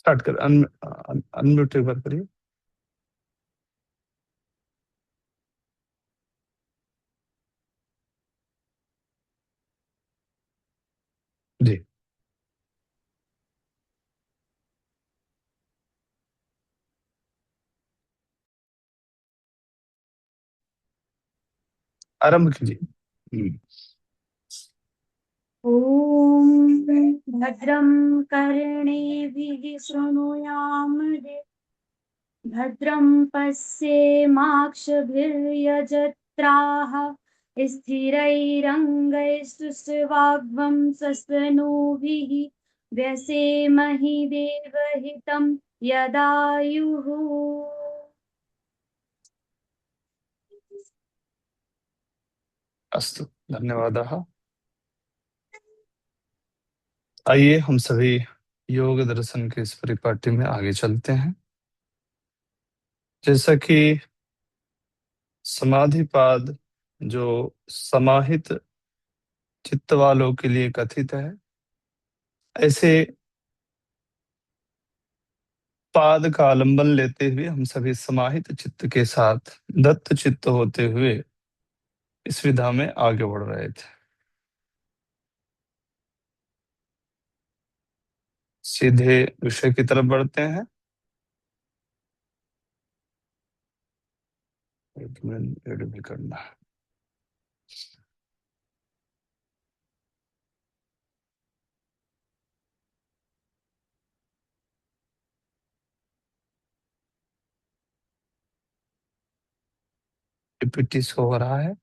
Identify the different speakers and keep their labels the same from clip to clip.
Speaker 1: Start कर, unmute एक बार करिए। जी, आरंभ कीजिए।
Speaker 2: ॐ भद्रं कर्णेभिः शृणुयाम भद्रं पश्येमाक्षभिर्यजत्राः स्थिरैरङ्गैस्तुष्टुवाग्वंशस्तनूभिः व्यसेमहि देवहितं यदायुः।
Speaker 1: अस्तु, धन्यवादः। आइए हम सभी योग दर्शन के इस परिपाटी में आगे चलते हैं। जैसा कि समाधिपाद जो समाहित चित्त वालों के लिए कथित है, ऐसे पाद का आलंबन लेते हुए हम सभी समाहित चित्त के साथ दत्त चित्त होते हुए इस विधा में आगे बढ़ रहे थे। सीधे विषय की तरफ बढ़ते हैं। एक मिनट एड भी करना है। पीपीटी शो हो रहा है।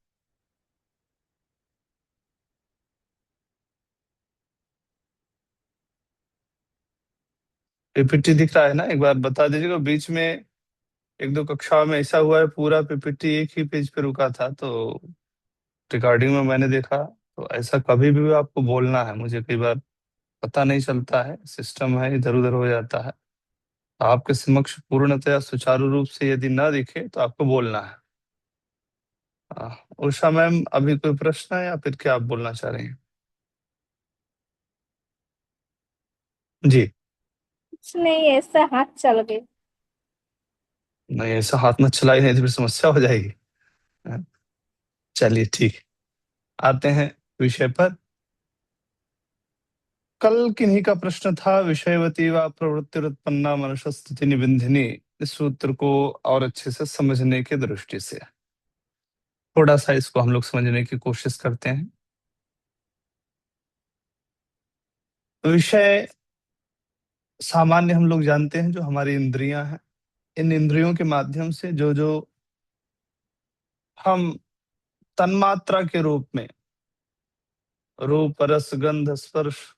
Speaker 1: पीपीटी दिख रहा है ना? एक बार बता दीजिएगा। बीच में एक दो कक्षाओं में ऐसा हुआ है, पूरा पीपीटी एक ही पेज पे रुका था, तो रिकॉर्डिंग में मैंने देखा। तो ऐसा कभी भी आपको बोलना है, मुझे कई बार पता नहीं चलता है, सिस्टम है इधर उधर हो जाता है। आपके समक्ष पूर्णतया सुचारू रूप से यदि ना दिखे तो आपको बोलना है। उषा मैम, अभी कोई प्रश्न है या फिर क्या आप बोलना चाह रही हैं? जी।
Speaker 3: कुछ नहीं, ऐसा हाथ चल गए।
Speaker 1: नहीं, ऐसा हाथ मत चलाइए, नहीं तो फिर समस्या हो जाएगी। हाँ, चलिए ठीक, आते हैं विषय पर। कल किन्हीं का प्रश्न था, विषयवती व प्रवृत्तिरुत्पन्ना मनुष्य स्थिति निबंधिनी, इस सूत्र को और अच्छे से समझने की दृष्टि से थोड़ा सा इसको हम लोग समझने की कोशिश करते हैं। विषय सामान्य हम लोग जानते हैं, जो हमारी इंद्रियां हैं, इन इंद्रियों के माध्यम से जो जो हम तन्मात्रा के रूप में रूप रस गंध स्पर्श,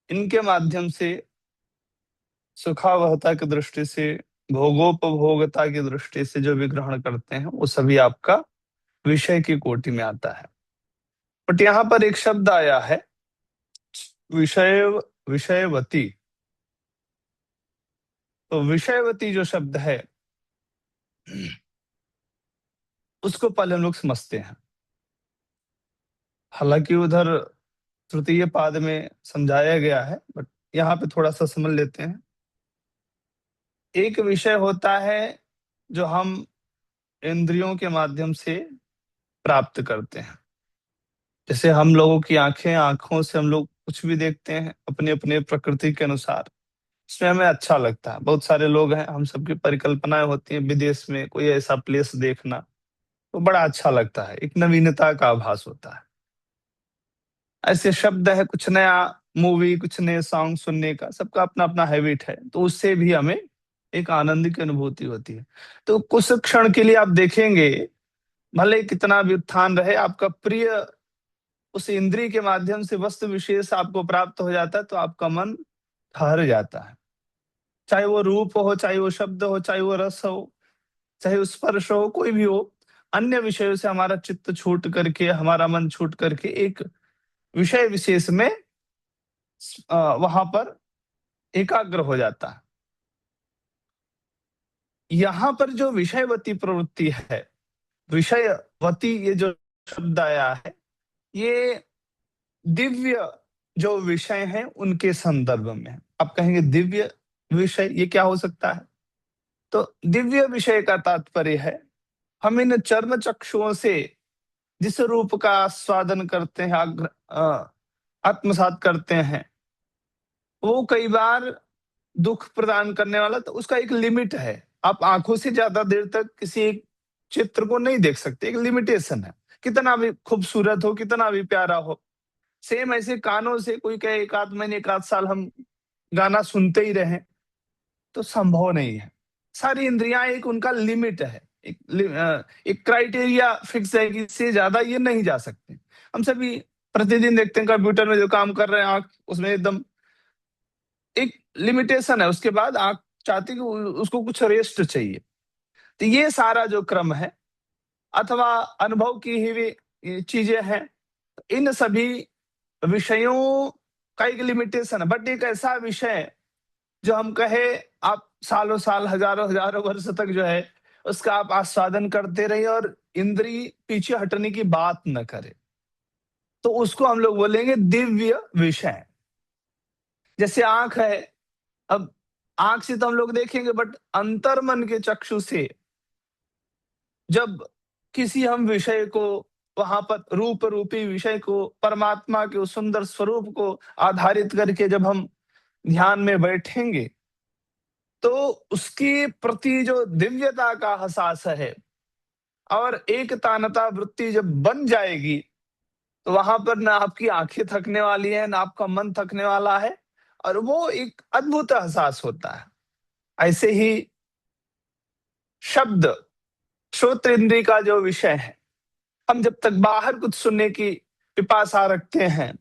Speaker 1: इनके माध्यम से सुखावहता की दृष्टि से, भोगोपभोगता की दृष्टि से जो भी ग्रहण करते हैं, वो सभी आपका विषय की कोटि में आता है। बट यहाँ पर एक शब्द आया है, विषय विषयवती। तो विषयवती जो शब्द है, उसको पहले हम लोग समझते हैं। हालांकि उधर तृतीय पाद में समझाया गया है, बट यहाँ पे थोड़ा सा समझ लेते हैं। एक विषय होता है जो हम इंद्रियों के माध्यम से प्राप्त करते हैं। जैसे हम लोगों की आंखें, आंखों से हम लोग कुछ भी देखते हैं अपने अपने प्रकृति के अनुसार, इसमें हमें अच्छा लगता है। बहुत सारे लोग हैं, हम सबकी परिकल्पनाएं होती हैं विदेश में कोई ऐसा प्लेस देखना, तो बड़ा अच्छा लगता है, एक नवीनता का आभास होता है। ऐसे शब्द है, कुछ नया मूवी, कुछ नए सॉन्ग सुनने का सबका अपना अपना हैबिट है, तो उससे भी हमें एक आनंद की अनुभूति होती है। तो कुछ क्षण के लिए आप देखेंगे, भले कितना भी उत्थान रहे, आपका प्रिय उस इंद्रिय के माध्यम से वस्तु विशेष आपको प्राप्त हो जाता है, तो आपका मन ठहर जाता है। चाहे वो रूप हो, चाहे वो शब्द हो, चाहे वो रस हो, चाहे वो स्पर्श हो, कोई भी हो, अन्य विषयों से हमारा चित्त छूट करके, हमारा मन छूट करके एक विषय विशेष में वहां पर एकाग्र हो जाता है। यहाँ पर जो विषयवती प्रवृत्ति है, विषयवती ये जो शब्द आया है, ये दिव्य जो विषय है उनके संदर्भ में है। आप कहेंगे दिव्य विषय, ये क्या हो सकता है? तो दिव्य विषय का तात्पर्य है हम इन चर्म चक्षुओं से जिस रूप का आस्वादन करते हैं, आत्मसात करते हैं, वो कई बार दुख प्रदान करने वाला, तो उसका एक लिमिट है। आप आंखों से ज्यादा देर तक किसी एक चित्र को नहीं देख सकते, एक लिमिटेशन है। कितना भी खूबसूरत हो, कितना भी प्यारा हो, सेम ऐसे कानों से कोई कहे एक आध महीने एक आध साल हम गाना सुनते ही रहें, तो संभव नहीं है। सारी इंद्रियां एक उनका लिमिट है, एक क्राइटेरिया फिक्स है कि इससे ज्यादा ये नहीं जा सकते। हम सभी प्रतिदिन देखते हैं कंप्यूटर में जो काम कर रहे हैं, आंख उसमें एकदम एक लिमिटेशन है, उसके बाद आंख चाहती है कि उसको कुछ रेस्ट चाहिए। तो ये सारा जो क्रम है अथवा अनुभव की ही भी चीजें हैं, इन सभी विषयों का एक लिमिटेशन है। बट एक ऐसा विषय जो हम कहे आप सालों साल, हजारों हजारों वर्ष तक जो है उसका आप आस्वादन करते रहिए और इंद्री पीछे हटने की बात न करे, तो उसको हम लोग बोलेंगे दिव्य विषय। जैसे आंख है, अब आंख से तो हम लोग देखेंगे, बट अंतर्मन के चक्षु से जब किसी हम विषय को, वहां पर रूप रूपी विषय को, परमात्मा के उस सुंदर स्वरूप को आधारित करके जब हम ध्यान में बैठेंगे, तो उसके प्रति जो दिव्यता का एहसास है और एक तानता वृत्ति जब बन जाएगी, तो वहां पर ना आपकी आंखें थकने वाली है, ना आपका मन थकने वाला है, और वो एक अद्भुत एहसास होता है। ऐसे ही शब्द, श्रोत्र इंद्रिय का जो विषय है, हम जब तक बाहर कुछ सुनने की पिपासा रखते हैं,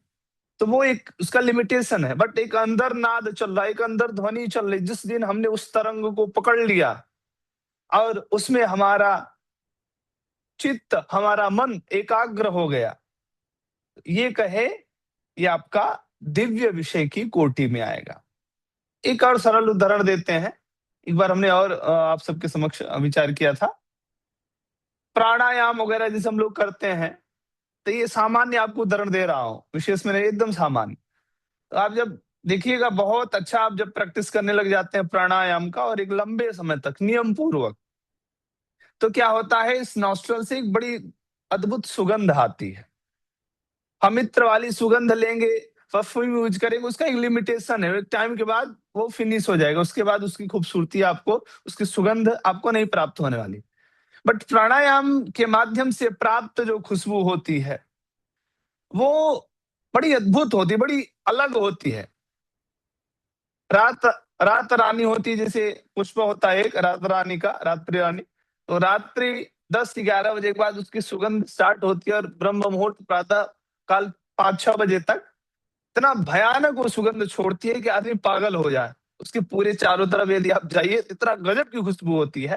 Speaker 1: तो वो एक उसका लिमिटेशन है। बट एक अंदर नाद चल रहा है, एक अंदर ध्वनि चल रही, जिस दिन हमने उस तरंग को पकड़ लिया और उसमें हमारा चित्त, हमारा मन एकाग्र हो गया, ये कहे ये आपका दिव्य विषय की कोटि में आएगा। एक और सरल उदाहरण देते हैं। एक बार हमने और आप सबके समक्ष विचार किया था, प्राणायाम वगैरह जैसे हम लोग करते हैं, तो ये सामान्य आपको उदाहरण दे रहा हूँ, विशेष में नहीं, एकदम सामान्य। तो आप जब देखिएगा, बहुत अच्छा आप जब प्रैक्टिस करने लग जाते हैं प्राणायाम का और एक लंबे समय तक नियम पूर्वक, तो क्या होता है, इस नॉस्ट्रल से एक बड़ी अद्भुत सुगंध आती है। हम इत्र वाली सुगंध लेंगे, परफ्यूम यूज करेंगे, उसका एक लिमिटेशन है, एक टाइम के बाद वो फिनिश हो जाएगा, उसके बाद उसकी खूबसूरती आपको, उसकी सुगंध आपको नहीं प्राप्त होने वाली। बट प्राणायाम के माध्यम से प्राप्त जो खुशबू होती है, वो बड़ी अद्भुत होती है, बड़ी अलग होती है। रात रात रानी होती है, जैसे पुष्प होता है एक रात रानी का, रात्रि रानी, तो रात्रि 10-11 बजे के बाद उसकी सुगंध स्टार्ट होती है और ब्रह्म मुहूर्त प्रातः काल 5-6 बजे तक इतना भयानक वो सुगंध छोड़ती है कि आदमी पागल हो जाए। उसके पूरे चारों तरफ यदि आप जाइए, इतना गजब की खुशबू होती है।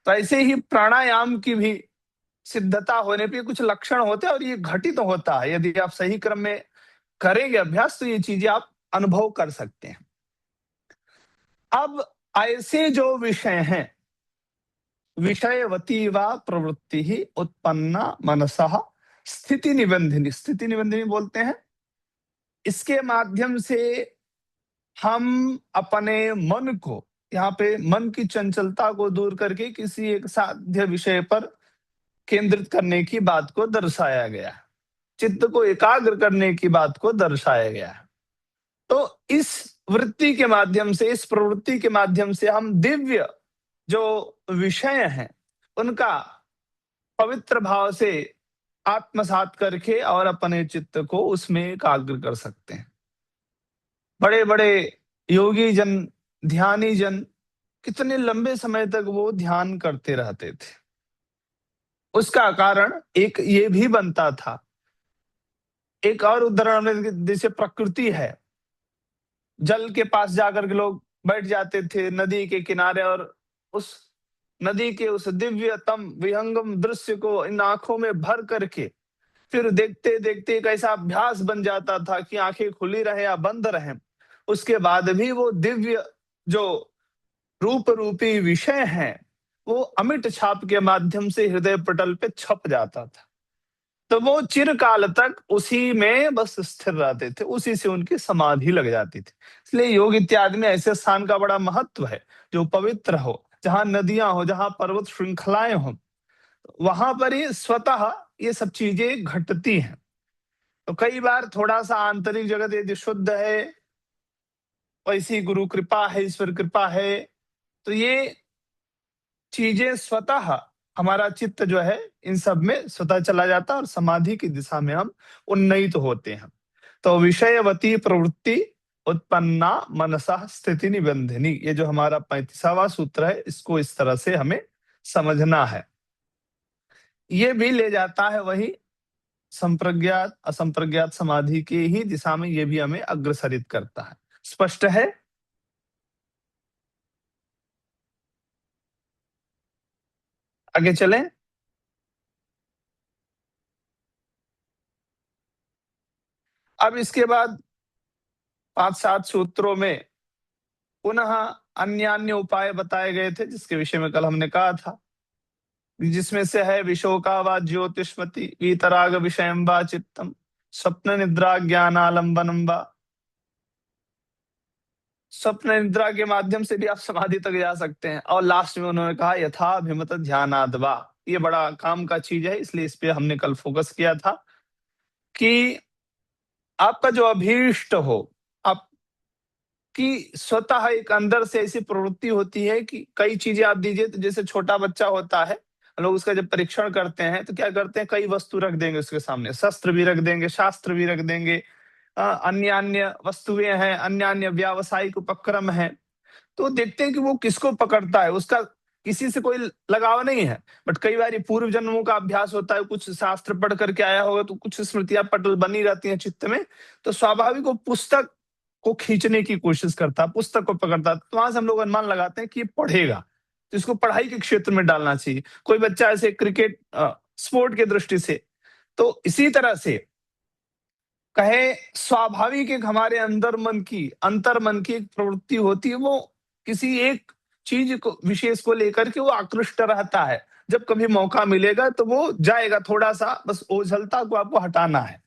Speaker 1: तो ऐसे ही प्राणायाम की भी सिद्धता होने पे कुछ लक्षण होते हैं और ये घटित होता है। यदि आप सही क्रम में करेंगे अभ्यास, तो ये चीजें आप अनुभव कर सकते हैं। अब ऐसे जो विषय हैं, विषयवती व प्रवृत्ति ही उत्पन्ना मनसः स्थिति निबंधिनी, स्थिति निबंधिनी बोलते हैं। इसके माध्यम से हम अपने मन को, यहाँ पे मन की चंचलता को दूर करके किसी एक साध्य विषय पर केंद्रित करने की बात को दर्शाया गया है। चित्त को एकाग्र करने की बात को दर्शाया गया है। तो इस वृत्ति के माध्यम से, इस प्रवृत्ति के माध्यम से हम दिव्य जो विषय हैं, उनका पवित्र भाव से आत्मसात करके और अपने चित्त को उसमें एकाग्र कर सकते हैं। बड़े बड़े योगी जन, ध्यानी जन, कितने लंबे समय तक वो ध्यान करते रहते थे। उसका कारण एक ये भी बनता था। एक और उदाहरण जैसे प्रकृति है, जल के पास जाकर के लोग बैठ जाते थे नदी के किनारे, और उस नदी के उस दिव्यतम विहंगम दृश्य को इन आंखों में भर करके फिर देखते देखते एक ऐसा अभ्यास बन जाता था कि आंखें खुली रहे या बंद रहे, उसके बाद भी वो दिव्य जो रूप रूपी विषय है, वो अमिट छाप के माध्यम से हृदय पटल पे छप जाता था। तो वो चिरकाल तक उसी में बस स्थिर रहते थे, उसी से उनकी समाधि लग जाती थी। इसलिए योग इत्यादि में ऐसे स्थान का बड़ा महत्व है जो पवित्र हो, जहां नदियां हो, जहां पर्वत श्रृंखलाएं हो, वहां पर ही स्वतः ये सब चीजें घटती हैं। तो कई बार थोड़ा सा आंतरिक जगत यदि शुद्ध है, वैसी गुरु कृपा है, ईश्वर कृपा है, तो ये चीजें स्वतः हमारा चित्त जो है इन सब में स्वतः चला जाता है और समाधि की दिशा में हम उन्नत होते हैं। तो विषयवती प्रवृत्ति उत्पन्ना मनसा स्थिति निबंधिनी, ये जो हमारा 35वां सूत्र है, इसको इस तरह से हमें समझना है। ये भी ले जाता है वही संप्रज्ञात असंप्रज्ञात समाधि की ही दिशा में, ये भी हमें अग्रसरित करता है। स्पष्ट है? आगे चलें। अब इसके बाद 5-7 सूत्रों में पुनः अन्य अन्य उपाय बताए गए थे, जिसके विषय में कल हमने कहा था, जिसमें से है विशोका व ज्योतिष्मति वीतराग विषयम व चित्तम स्वप्न निद्रा ज्ञानालंबनम व। स्वप्न निद्रा के माध्यम से भी आप समाधि तक जा सकते हैं। और लास्ट में उन्होंने कहा यथाभिमत ध्यानादवा, ये बड़ा काम का चीज है, इसलिए इस पे हमने कल फोकस किया था कि आपका जो अभीष्ट हो, आपकी स्वतः एक अंदर से ऐसी प्रवृत्ति होती है कि कई चीजें आप दीजिए, तो जैसे छोटा बच्चा होता है, लोग उसका जब परीक्षण करते हैं तो क्या करते हैं, कई वस्तु रख देंगे उसके सामने, शस्त्र भी रख देंगे, शास्त्र भी रख देंगे, अन्य अन्य वस्तुएं हैं, अन्य अन्य व्यावसायिक उपक्रम है। तो देखते हैं कि वो किसको पकड़ता है, उसका किसी से कोई लगाव नहीं है, बट कई बार पूर्व जन्मों का अभ्यास होता है, कुछ शास्त्र पढ़ करके आया होगा तो कुछ स्मृतियां पटल बनी रहती हैं चित्त में, तो स्वाभाविक वो पुस्तक को खींचने की कोशिश करता है, पुस्तक को पकड़ता है। तो वहां से हम लोग अनुमान लगाते हैं कि ये पढ़ेगा, तो इसको पढ़ाई के क्षेत्र में डालना चाहिए। कोई बच्चा ऐसे क्रिकेट स्पोर्ट की दृष्टि से, तो इसी तरह से कहे स्वाभाविक एक हमारे अंदर मन की, अंतर मन की एक प्रवृत्ति होती है, वो किसी एक चीज को विशेष को लेकर के वो आकृष्ट रहता है। जब कभी मौका मिलेगा तो वो जाएगा, थोड़ा सा बस ओझलता को आपको हटाना है।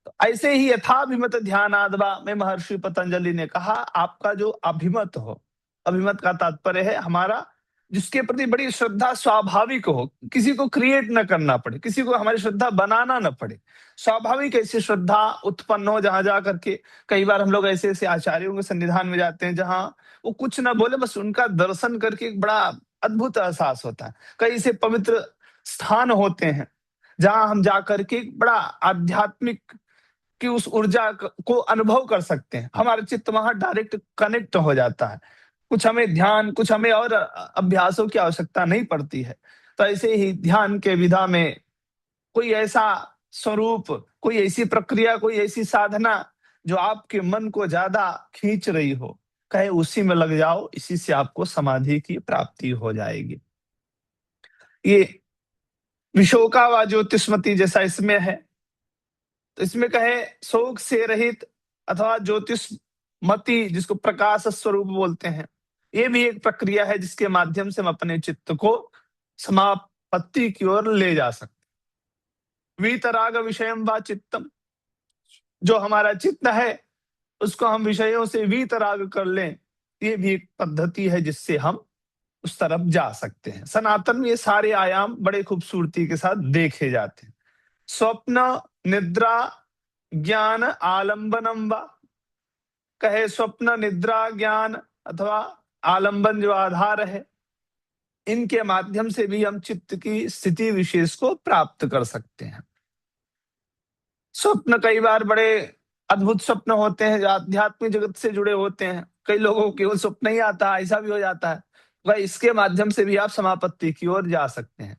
Speaker 1: तो ऐसे ही यथाभिमत ध्यानादवा में महर्षि पतंजलि ने कहा, आपका जो अभिमत हो, अभिमत का तात्पर्य है हमारा जिसके प्रति बड़ी श्रद्धा स्वाभाविक हो, किसी को क्रिएट न करना पड़े, किसी को हमारी श्रद्धा बनाना न पड़े, स्वाभाविक ऐसी श्रद्धा उत्पन्न हो। जहां जा करके कई बार हम लोग ऐसे ऐसे आचार्यों के सन्निधान में जाते हैं जहां वो कुछ ना बोले, बस उनका दर्शन करके एक बड़ा अद्भुत एहसास होता है। कई से पवित्र स्थान होते हैं जहां हम जा करके बड़ा आध्यात्मिक कि उस ऊर्जा को अनुभव कर सकते हैं, हमारा चित्त वहां डायरेक्ट कनेक्ट हो जाता है। कुछ हमें ध्यान, कुछ हमें और अभ्यासों की आवश्यकता नहीं पड़ती है। तो ऐसे ही ध्यान के विधा में कोई ऐसा स्वरूप, कोई ऐसी प्रक्रिया, कोई ऐसी साधना जो आपके मन को ज्यादा खींच रही हो, कहे उसी में लग जाओ, इसी से आपको समाधि की प्राप्ति हो जाएगी। ये विशोका व ज्योतिष्मति जैसा इसमें है, तो इसमें कहे शोक से रहित अथवा ज्योतिषमति, जिसको प्रकाश स्वरूप बोलते हैं, ये भी एक प्रक्रिया है जिसके माध्यम से हम अपने चित्त को समापत्ति की ओर ले जा सकते। वीतराग विषयम व चित्तम, जो हमारा चित्त है उसको हम विषयों से वीतराग कर लें, ये भी एक पद्धति है जिससे हम उस तरफ जा सकते हैं। सनातन में ये सारे आयाम बड़े खूबसूरती के साथ देखे जाते हैं। स्वप्न निद्रा ज्ञान आलंबनम व, कहे स्वप्न निद्रा ज्ञान अथवा आलंबन जो आधार है, इनके माध्यम से भी हम चित्त की स्थिति विशेष को प्राप्त कर सकते हैं। स्वप्न कई बार बड़े अद्भुत स्वप्न होते हैं जो आध्यात्मिक जगत से जुड़े होते हैं, कई लोगों को केवल स्वप्न ही आता है, ऐसा भी हो जाता है। वह इसके माध्यम से भी आप समापत्ति की ओर जा सकते हैं।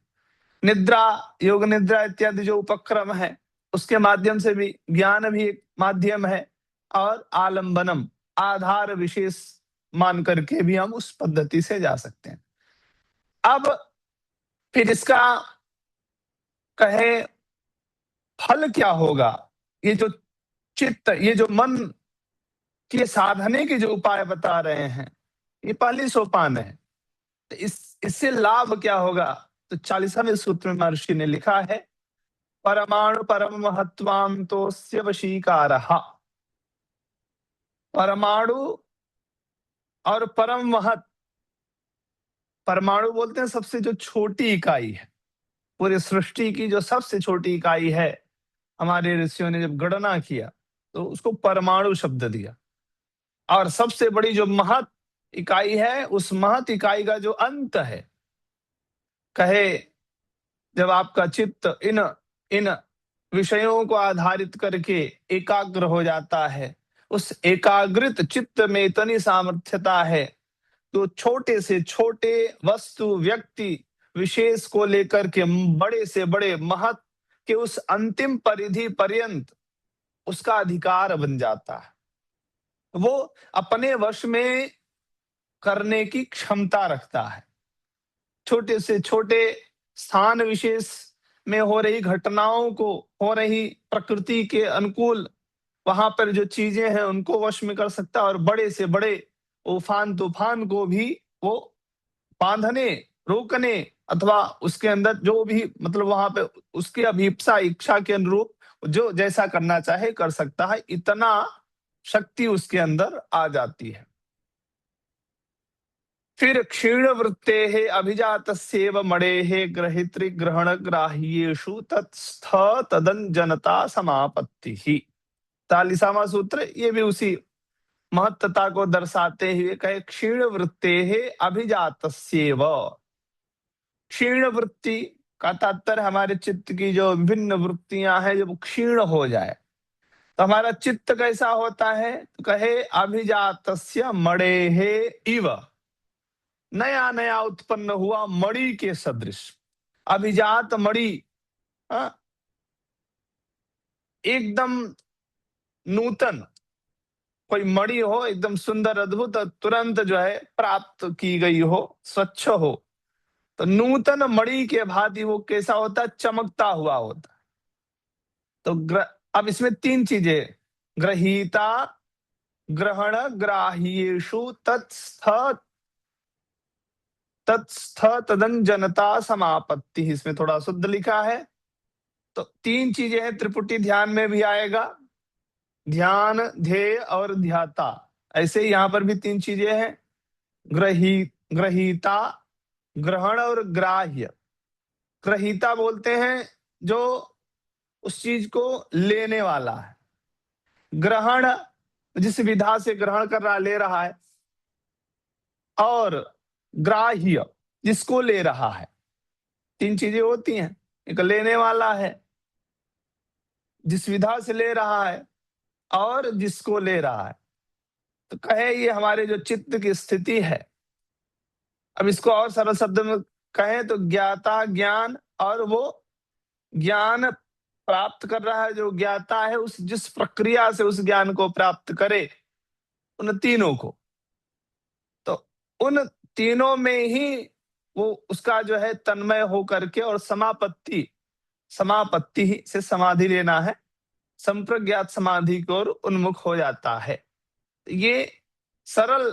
Speaker 1: निद्रा, योग निद्रा इत्यादि जो उपक्रम है, उसके माध्यम से भी ज्ञान भी एक माध्यम है, और आलंबनम आधार विशेष मान करके भी हम उस पद्धति से जा सकते हैं। अब फिर इसका कहे फल क्या होगा, ये जो चित्त, ये जो मन के साधने के जो उपाय बता रहे हैं, ये पहली सोपान है। तो इससे लाभ क्या होगा, तो 40वें सूत्र में महर्षि ने लिखा है, परमाणु परम महत्वांतोस्य वशीकारः। परमाणु और परम महत, परमाणु बोलते हैं सबसे जो छोटी इकाई है, पूरी सृष्टि की जो सबसे छोटी इकाई है, हमारे ऋषियों ने जब गणना किया तो उसको परमाणु शब्द दिया। और सबसे बड़ी जो महत इकाई है, उस महत इकाई का जो अंत है, कहे जब आपका चित्त इन इन विषयों को आधारित करके एकाग्र हो जाता है, उस एकाग्रित चित्त में इतनी सामर्थ्यता है तो छोटे से छोटे वस्तु व्यक्ति विशेष को लेकर के बड़े से बड़े महत के उस अंतिम परिधि पर्यंत उसका अधिकार बन जाता है। वो अपने वश में करने की क्षमता रखता है। छोटे से छोटे स्थान विशेष में हो रही घटनाओं को, हो रही प्रकृति के अनुकूल वहां पर जो चीजें हैं उनको वश में कर सकता है, और बड़े से बड़े उफान तूफान को भी वो बांधने, रोकने, अथवा उसके अंदर जो भी मतलब वहां पे उसकी अभीप्सा इच्छा के अनुरूप जो जैसा करना चाहे कर सकता है। इतना शक्ति उसके अंदर आ जाती है। फिर क्षीण वृत्ते अभिजातस्येव मणेः ग्रहित्री ग्रहण ग्राह्येषु तत्स्थ तदंजनता समापत्ति। 40वां सूत्र ये भी उसी महत्ता को दर्शाते हुए कहे क्षीण वृत्ते अभिजातस्येव। क्षीण वृत्ति का तात्पर्य हमारे चित्त की जो विभिन्न वृत्तियां हैं जब क्षीण हो जाए तो हमारा चित्त कैसा होता है, तो कहे अभिजातस्य मणेः इव, नया नया उत्पन्न हुआ मणि के सदृश। अभिजात मणि, हाँ, एकदम नूतन कोई मणि हो, एकदम सुंदर अद्भुत, तुरंत जो है प्राप्त की गई हो, स्वच्छ हो, तो नूतन मणि के भांति वो कैसा होता है, चमकता हुआ होता है। तो अब इसमें तीन चीजें, ग्रहीता ग्रहण ग्राह्येषु तत्स्थ तत्स्थ तदंजनता समापत्ति, इसमें थोड़ा शुद्ध लिखा है। तो तीन चीजें हैं, त्रिपुटी ध्यान में भी आएगा, ध्यान, ध्येय और ध्याता। ऐसे ही यहां पर भी तीन चीजें हैं, ग्रहीता, ग्रहण और ग्राह्य। ग्रहीता बोलते हैं जो उस चीज को लेने वाला है, ग्रहण जिस विधा से ग्रहण कर रहा, ले रहा है, और ग्राह्य जिसको ले रहा है। तीन चीजें होती हैं, एक लेने वाला है, जिस विधा से ले रहा है, और जिसको ले रहा है। तो कहे ये हमारे जो चित्त की स्थिति है। अब इसको और सरल शब्द में कहें तो ज्ञाता ज्ञान, और वो ज्ञान प्राप्त कर रहा है जो ज्ञाता है, उस जिस प्रक्रिया से उस ज्ञान को प्राप्त करे, उन तीनों को, तो उन तीनों में ही वो उसका जो है तन्मय हो करके, और समापत्ति, समापत्ति ही से समाधि लेना है, संप्रज्ञात समाधि की ओर उन्मुख हो जाता है। ये सरल,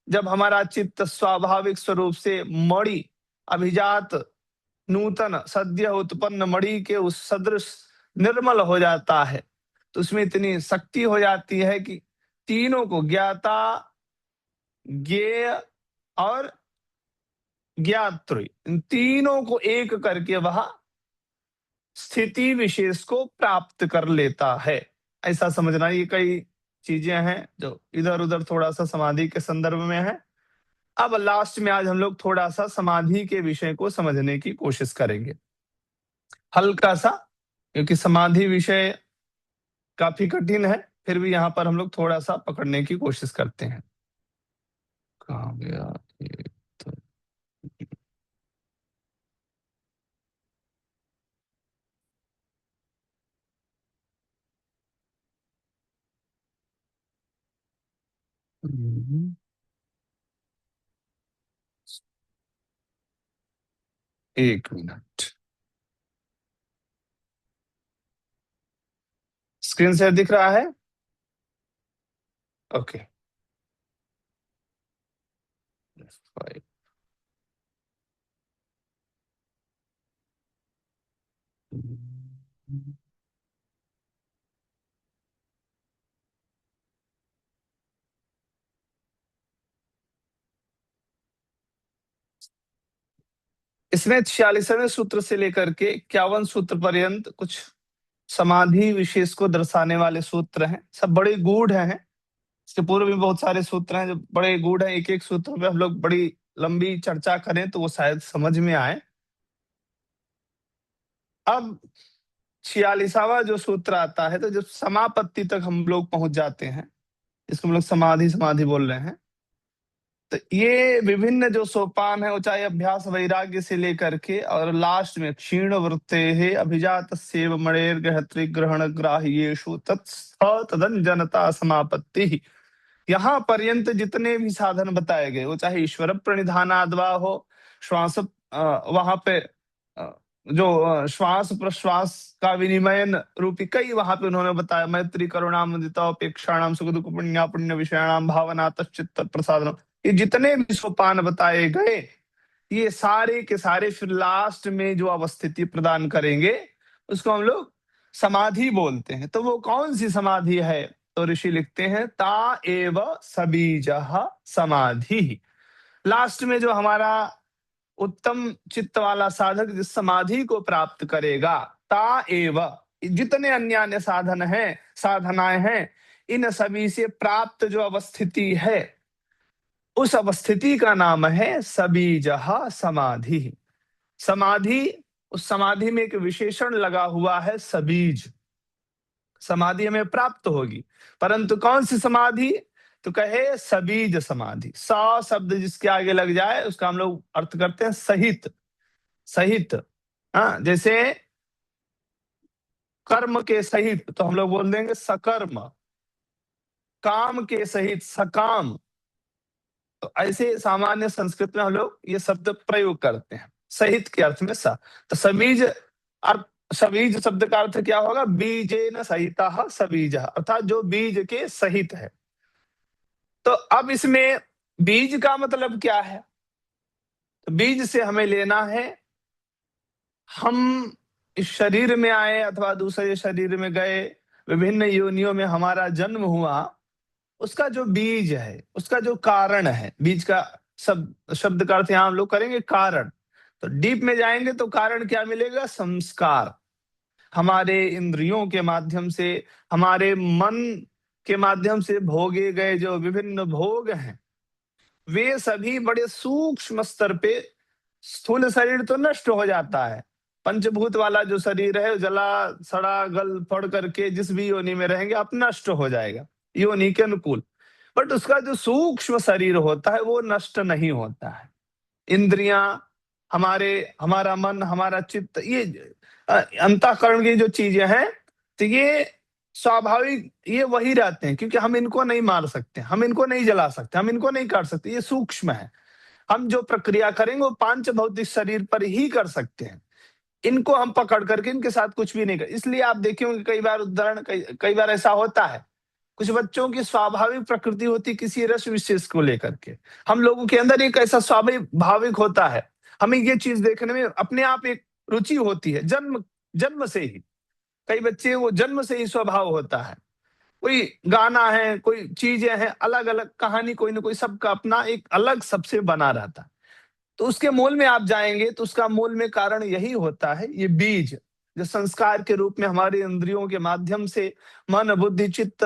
Speaker 1: जब हमारा चित्त स्वाभाविक स्वरूप से मणि, अभिजात नूतन सद्य उत्पन्न मणि के उस सदृश निर्मल हो जाता है, तो उसमें इतनी शक्ति हो जाती है कि तीनों को, ज्ञाता, ज्ञेय और ज्ञातृ, इन तीनों को एक करके वह स्थिति विशेष को प्राप्त कर लेता है। ऐसा समझना। ये कई चीजें हैं जो इधर उधर थोड़ा सा समाधि के संदर्भ में है। अब लास्ट में आज हम लोग थोड़ा सा समाधि के विषय को समझने की कोशिश करेंगे, हल्का सा, क्योंकि समाधि विषय काफी कठिन है, फिर भी यहाँ पर हम लोग थोड़ा सा पकड़ने की कोशिश करते हैं। कहाँ गया ये तो? एक मिनट, स्क्रीन शेयर दिख रहा है? ओके। इसमें 46वें सूत्र से लेकर के 51 सूत्र पर्यंत कुछ समाधि विशेष को दर्शाने वाले सूत्र हैं। सब बड़े गूढ़ हैं। इसके पूर्व भी बहुत सारे सूत्र हैं जो बड़े गूढ़ हैं। एक एक सूत्र पे हम लोग बड़ी लंबी चर्चा करें तो वो शायद समझ में आए। अब 46वां जो सूत्र आता है, तो जब समापत्ति तक हम लोग पहुंच जाते हैं, इसको हम लोग समाधि समाधि बोल रहे हैं, तो ये विभिन्न जो सोपान है, वो चाहे अभ्यास वैराग्य से लेकर के और लास्ट में क्षीण वृत्ते है अभिजात सेव मणेर ग्रहण ग्राह्येषु तदंजनता समापत्ति, यहाँ पर्यंत जितने भी साधन बताए गए, वो चाहे ईश्वर प्रणिधानाद्वा हो, श्वास वहां पे श्वास प्रश्वास का विनिमयन रूपी कई वहां पे उन्होंने बताया, मैत्री करुणा मुदिता उपेक्षाणाम सुख दुख पुण्य पुण्य विषयाणाम भावना तच्चित्त प्रसादनम, ये जितने भी सोपान बताए गए, ये सारे के सारे फिर लास्ट में जो अवस्थिति प्रदान करेंगे उसको हम लोग समाधि बोलते हैं। तो वो कौन सी समाधि है? तो ऋषि लिखते हैं ता एव सबीजः समाधि। लास्ट में जो हमारा उत्तम चित्त वाला साधक जिस समाधि को प्राप्त करेगा, ता एव, जितने अन्य अन्य साधन हैं, साधनाएं हैं, इन सभी से प्राप्त जो अवस्थिति है, उस अवस्थिति का नाम है सबीजः समाधि। समाधि, उस समाधि में एक विशेषण लगा हुआ है सबीज। समाधि हमें प्राप्त होगी, परंतु कौन सी समाधि? तो कहे सबीज समाधि। सा शब्द जिसके आगे लग जाए उसका हम लोग अर्थ करते हैं सहित। सहित, हाँ, जैसे कर्म के सहित तो हम लोग बोल देंगे सकर्म, काम के सहित सकाम। तो ऐसे सामान्य संस्कृत में हम लोग ये शब्द प्रयोग करते हैं, सहित के अर्थ में सा। तो सबीज सबीज शब्द का अर्थ क्या होगा? बीजेन सहितः सबीजः, अर्थात जो बीज के सहित है। तो अब इसमें बीज का मतलब क्या है? तो बीज से हमें लेना है, हम इस शरीर में आए अथवा दूसरे शरीर में गए, विभिन्न योनियों में हमारा जन्म हुआ, उसका जो बीज है, उसका जो कारण है, बीज का शब्द का अर्थ यहां हम लोग करेंगे कारण। तो डीप में जाएंगे तो कारण क्या मिलेगा? संस्कार। हमारे इंद्रियों के माध्यम से, हमारे मन के माध्यम से भोगे गए जो विभिन्न भोग हैं, वे सभी बड़े सूक्ष्म स्तर पे, स्थूल शरीर तो नष्ट हो जाता है, पंचभूत वाला जो शरीर है जला सड़ा गल फड़ करके जिस भी योनि में रहेंगे आप नष्ट हो जाएगा योनि के अनुकूल। बट उसका जो सूक्ष्म शरीर होता है वो नष्ट नहीं होता है। इंद्रियां, हमारा मन, हमारा चित्त, ये अंतःकरण की जो चीजें हैं, तो ये स्वाभाविक ये वही रहते हैं, क्योंकि हम इनको नहीं मार सकते, हम इनको नहीं जला सकते, हम इनको नहीं काट सकते, ये सूक्ष्म है। हम जो प्रक्रिया करेंगे वो पांच भौतिक शरीर पर ही कर सकते हैं। इनको हम पकड़ करके इनके साथ कुछ भी नहीं कर। इसलिए आप देखेंगे कई बार उदाहरण, कई बार ऐसा होता है, कुछ बच्चों की स्वाभाविक प्रकृति होती किसी रस विशेष को लेकर के, हम लोगों के अंदर एक ऐसा स्वाभाविक होता है, हमें ये चीज देखने में अपने आप एक रुचि होती है, जन्म जन्म से ही। कई बच्चे वो जन्म से ही स्वभाव होता है, कोई गाना है, कोई चीजें हैं, अलग अलग कहानी, कोई ना कोई सबका अपना एक अलग सबसे बना रहता है। तो उसके मूल में आप जाएंगे तो उसका मूल में कारण यही होता है, ये बीज जो संस्कार के रूप में हमारे इंद्रियों के माध्यम से मन बुद्धि चित्त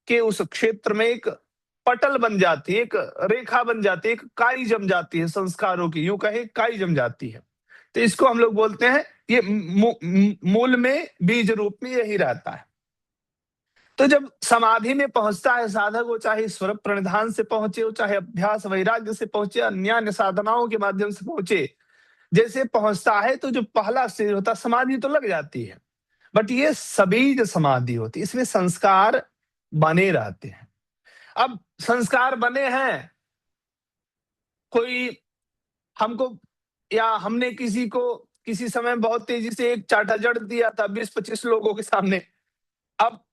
Speaker 1: के उस क्षेत्र में एक पटल बन जाती है, एक रेखा बन जाती है, एक काई जम जाती है संस्कारों की, यूं कहे काई जम जाती है। तो इसको हम लोग बोलते हैं, ये मूल में बीज रूप में यही रहता है। तो जब समाधि में पहुंचता है साधक, वो चाहे ईश्वर प्रणिधान से पहुंचे, वो चाहे अभ्यास वैराग्य से पहुंचे, अन्य साधनाओं के माध्यम से पहुंचे, जैसे पहुंचता है तो जो पहला स्टेज होता है समाधि तो लग जाती है, बट ये सबीज समाधि होती है, इसमें संस्कार बने रहते हैं। अब संस्कार बने हैं, कोई हमको या हमने किसी को किसी समय बहुत तेजी से एक चाटा जड़ दिया था 20-25 लोगों के सामने। अब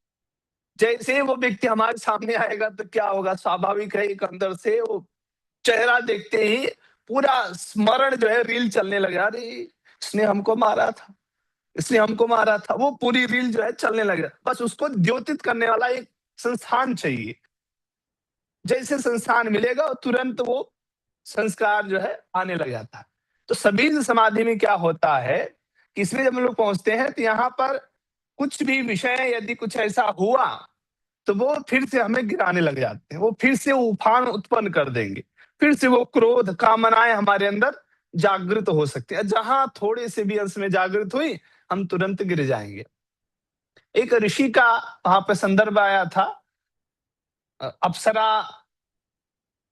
Speaker 1: जैसे वो व्यक्ति हमारे सामने आएगा तो क्या होगा? स्वाभाविक है, एक अंदर से वो चेहरा देखते ही पूरा स्मरण जो है रील चलने लगा, अरे इसने हमको मारा था, इसलिए हमको मारा था, वो पूरी रील जो है चलने लगे। बस उसको द्योतित करने वाला एक संस्थान चाहिए। जैसे संस्थान मिलेगा तुरंत वो संस्कार जो है आने लग जाता है। तो सबीज समाधि में क्या होता है कि इसमें जब हम लोग पहुंचते हैं तो यहाँ पर कुछ भी विषय यदि कुछ ऐसा हुआ तो वो फिर से हमें गिराने लग जाते हैं, वो फिर से उफान उत्पन्न कर देंगे, फिर से वो क्रोध कामनाएं हमारे अंदर जागृत हो सकती है। जहां थोड़े से भी अंश में जागृत हुई हम तुरंत गिर जाएंगे। एक ऋषि का वहां पे संदर्भ आया था, अप्सरा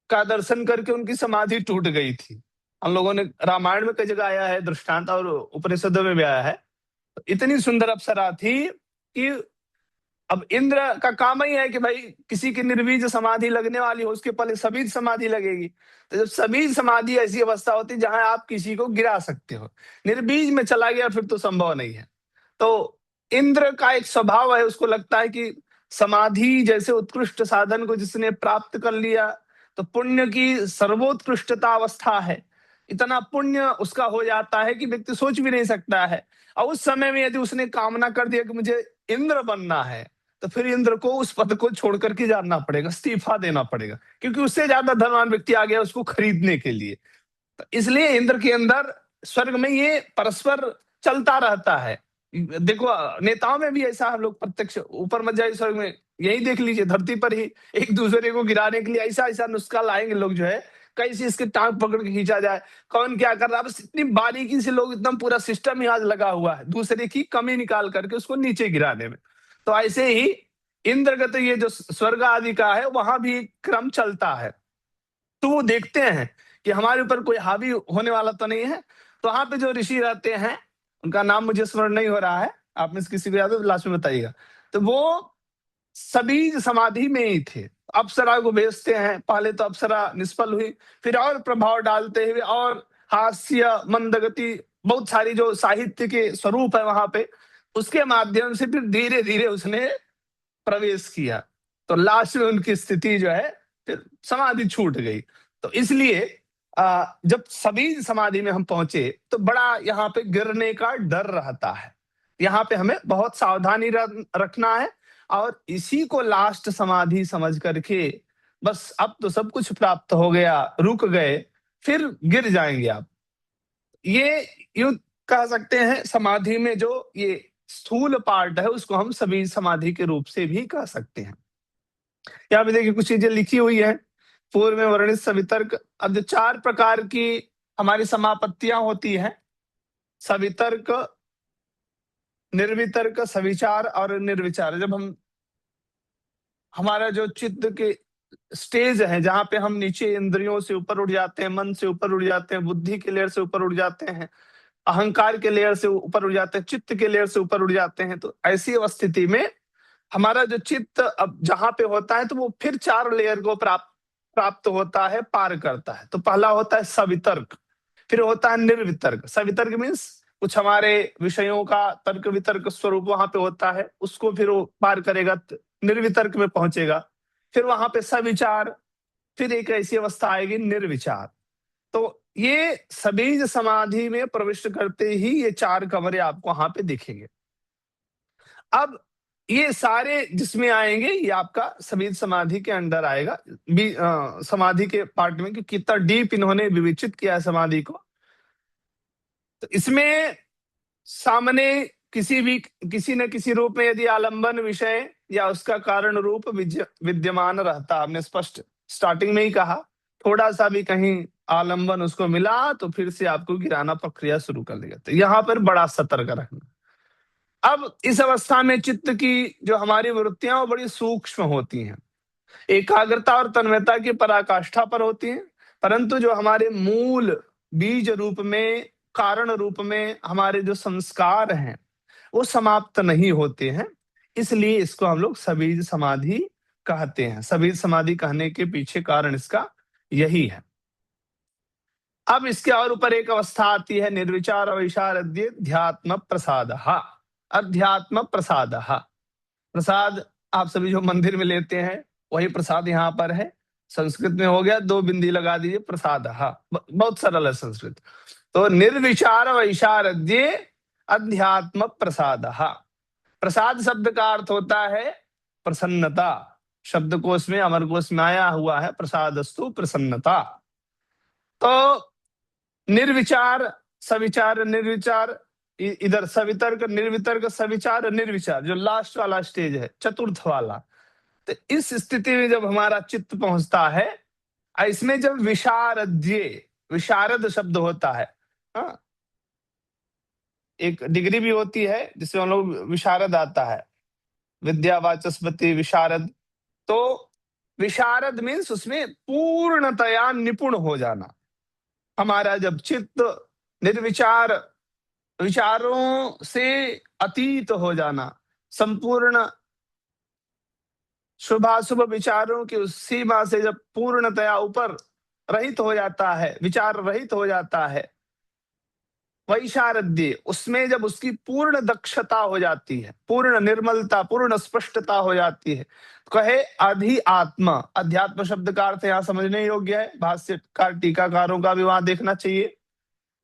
Speaker 1: का दर्शन करके उनकी समाधि टूट गई थी। हम लोगों ने रामायण में कई जगह आया है दृष्टांत, और उपनिषदों में भी आया है। इतनी सुंदर अप्सरा थी कि अब इंद्र का काम ही है कि भाई किसी की निर्बीज समाधि लगने वाली हो उसके पहले सबीज समाधि लगेगी। तो जब सबीज समाधि ऐसी अवस्था होती है जहां आप किसी को गिरा सकते हो, निर्बीज में चला गया फिर तो संभव नहीं है। तो इंद्र का एक स्वभाव है, उसको लगता है कि समाधि जैसे उत्कृष्ट साधन को जिसने प्राप्त कर लिया तो पुण्य की सर्वोत्कृष्टता अवस्था है। इतना पुण्य उसका हो जाता है कि व्यक्ति सोच भी नहीं सकता है। और उस समय में यदि उसने कामना कर दिया कि मुझे इंद्र बनना है तो फिर इंद्र को उस पद को छोड़ करके जाना पड़ेगा, इस्तीफा देना पड़ेगा, क्योंकि उससे ज्यादा धनवान व्यक्ति आ गया उसको खरीदने के लिए। तो इसलिए इंद्र के अंदर स्वर्ग में ये परस्पर चलता रहता है। देखो नेताओं में भी ऐसा हम लोग प्रत्यक्ष, ऊपर मत जाइए स्वर्ग में, यही देख लीजिए धरती पर ही एक दूसरे को गिराने के लिए ऐसा ऐसा नुस्खा लाएंगे लोग जो है, कैसे इसके टांग पकड़ के खींचा जाए, कौन क्या कर रहा है, बस इतनी बारीकी से लोग, एकदम पूरा सिस्टम ही आज लगा हुआ है दूसरे की कमी निकाल करके उसको नीचे गिराने में। तो ऐसे ही इंद्रगत ये जो स्वर्ग आदि का है वहां भी क्रम चलता है। तो वो देखते हैं कि हमारे ऊपर कोई हावी होने वाला तो नहीं है। तो वहां पे जो ऋषि रहते हैं उनका नाम मुझे स्मरण नहीं हो रहा है, आप में से किसी को याद हो तो लास्ट में बताइएगा। तो वो सभी समाधि में ही थे। अप्सरा को भेजते हैं, पहले तो अप्सरा निष्फल हुई, फिर और प्रभाव डालते हुए और हास्य मंदगति बहुत सारी जो साहित्य के स्वरूप है वहां पे, उसके माध्यम से फिर धीरे धीरे उसने प्रवेश किया। तो लास्ट में उनकी स्थिति जो है फिर समाधि छूट गई। तो इसलिए जब सभी समाधि में हम पहुंचे तो बड़ा यहाँ पे गिरने का डर रहता है। यहाँ पे हमें बहुत सावधानी रखना है और इसी को लास्ट समाधि समझ करके बस अब तो सब कुछ प्राप्त हो गया, रुक गए, फिर गिर जाएंगे आप। ये यूं कह सकते हैं समाधि में जो ये स्थूल पार्ट है उसको हम सभी समाधि के रूप से भी कह सकते हैं। यहाँ पे देखिए कुछ चीजें लिखी हुई है, पूर्व में वर्णित सवितर्क। अब जो 4 प्रकार की हमारी समापत्तियां होती हैं, सवितर्क, निर्वितर्क, सविचार और निर्विचार। जब हम हमारा जो चित्त के स्टेज है जहां पे हम नीचे इंद्रियों से ऊपर उठ जाते हैं, मन से ऊपर उठ जाते हैं, बुद्धि के लेयर से ऊपर उठ जाते हैं, अहंकार के लेयर से ऊपर उठ जाते हैं, चित्त के लेयर से ऊपर उठ जाते हैं, तो ऐसी स्थिति में हमारा जो चित्त अब जहां पे होता है तो वो फिर 4 लेयर को प्राप्त प्राप्त होता है, पार करता है। तो पहला होता है सवितर्क, फिर होता है निर्वितर्क। सवितर्क मीन्स कुछ हमारे विषयों का तर्क वितर्क स्वरूप वहां पे होता है, उसको फिर वो पार करेगा, निर्वितर्क में पहुंचेगा। फिर वहां पे सविचार, फिर एक ऐसी अवस्था आएगी निर्विचार। तो ये सबीज समाधि में प्रविष्ट करते ही ये 4 कमरे आपको वहां पे दिखेंगे। अब ये सारे जिसमें आएंगे ये आपका सबीज समाधि के अंडर आएगा, समाधि के पार्ट में, कि कितना डीप इन्होंने विवेचित किया है समाधि को। तो इसमें सामने किसी न किसी रूप में यदि आलंबन विषय या उसका कारण रूप विद्यमान रहता, हमने स्पष्ट स्टार्टिंग में ही कहा, थोड़ा सा भी कहीं आलंबन उसको मिला तो फिर से आपको गिराना प्रक्रिया शुरू कर देगा। तो यहाँ पर बड़ा सतर्क रखना। अब इस अवस्था में चित्त की जो हमारी वृत्तियां वो बड़ी सूक्ष्म होती हैं, एकाग्रता और तन्मयता की पराकाष्ठा पर होती हैं, परंतु जो हमारे मूल बीज रूप में, कारण रूप में हमारे जो संस्कार हैं वो समाप्त नहीं होते हैं। इसलिए इसको हम लोग सबीज समाधि कहते हैं। सबीज समाधि कहने के पीछे कारण इसका यही है। अब इसके और ऊपर एक अवस्था आती है निर्विचार अवैशारद्य ध्यात्म प्रसाद। अध्यात्म प्रसाद, प्रसाद आप सभी जो मंदिर में लेते हैं वही प्रसाद यहाँ पर है। संस्कृत में हो गया, 2 बिंदी लगा दीजिए, प्रसाद। बहुत सरल है संस्कृत। तो निर्विचार वैशारद्य अध्यात्म प्रसादः। प्रसाद शब्द का अर्थ होता है प्रसन्नता। शब्दकोश में, अमरकोश में आया हुआ है प्रसादस्तु प्रसन्नता। तो निर्विचार, सविचार, निर्विचार, इधर सवितर्क, निर्वितर्क, सविचार, निर्विचार, जो लास्ट वाला स्टेज है, चतुर्थ वाला। तो इस स्थिति में जब हमारा चित्त पहुंचता है, इसमें जब विशारद्ये, विशारद शब्द होता है, हाँ, एक डिग्री भी होती है जिसमें हम लोग विशारद आता है, विद्या वाचस्पति विशारद। तो विशारद मीन्स उसमें पूर्णतया निपुण हो जाना। हमारा जब चित्त निर्विचार, विचारों से अतीत हो जाना, संपूर्ण शुभाशुभ विचारों की उस सीमा से जब पूर्णतया ऊपर रहित हो जाता है, विचार रहित हो जाता है, वैशारद्य, उसमें जब उसकी पूर्ण दक्षता हो जाती है, पूर्ण निर्मलता, पूर्ण स्पष्टता हो जाती है, तो कहे अधि आत्मा। अध्यात्म शब्द का अर्थ यहाँ समझने योग्य है, भाष्यकार टीकाकारों का भी वहां देखना चाहिए।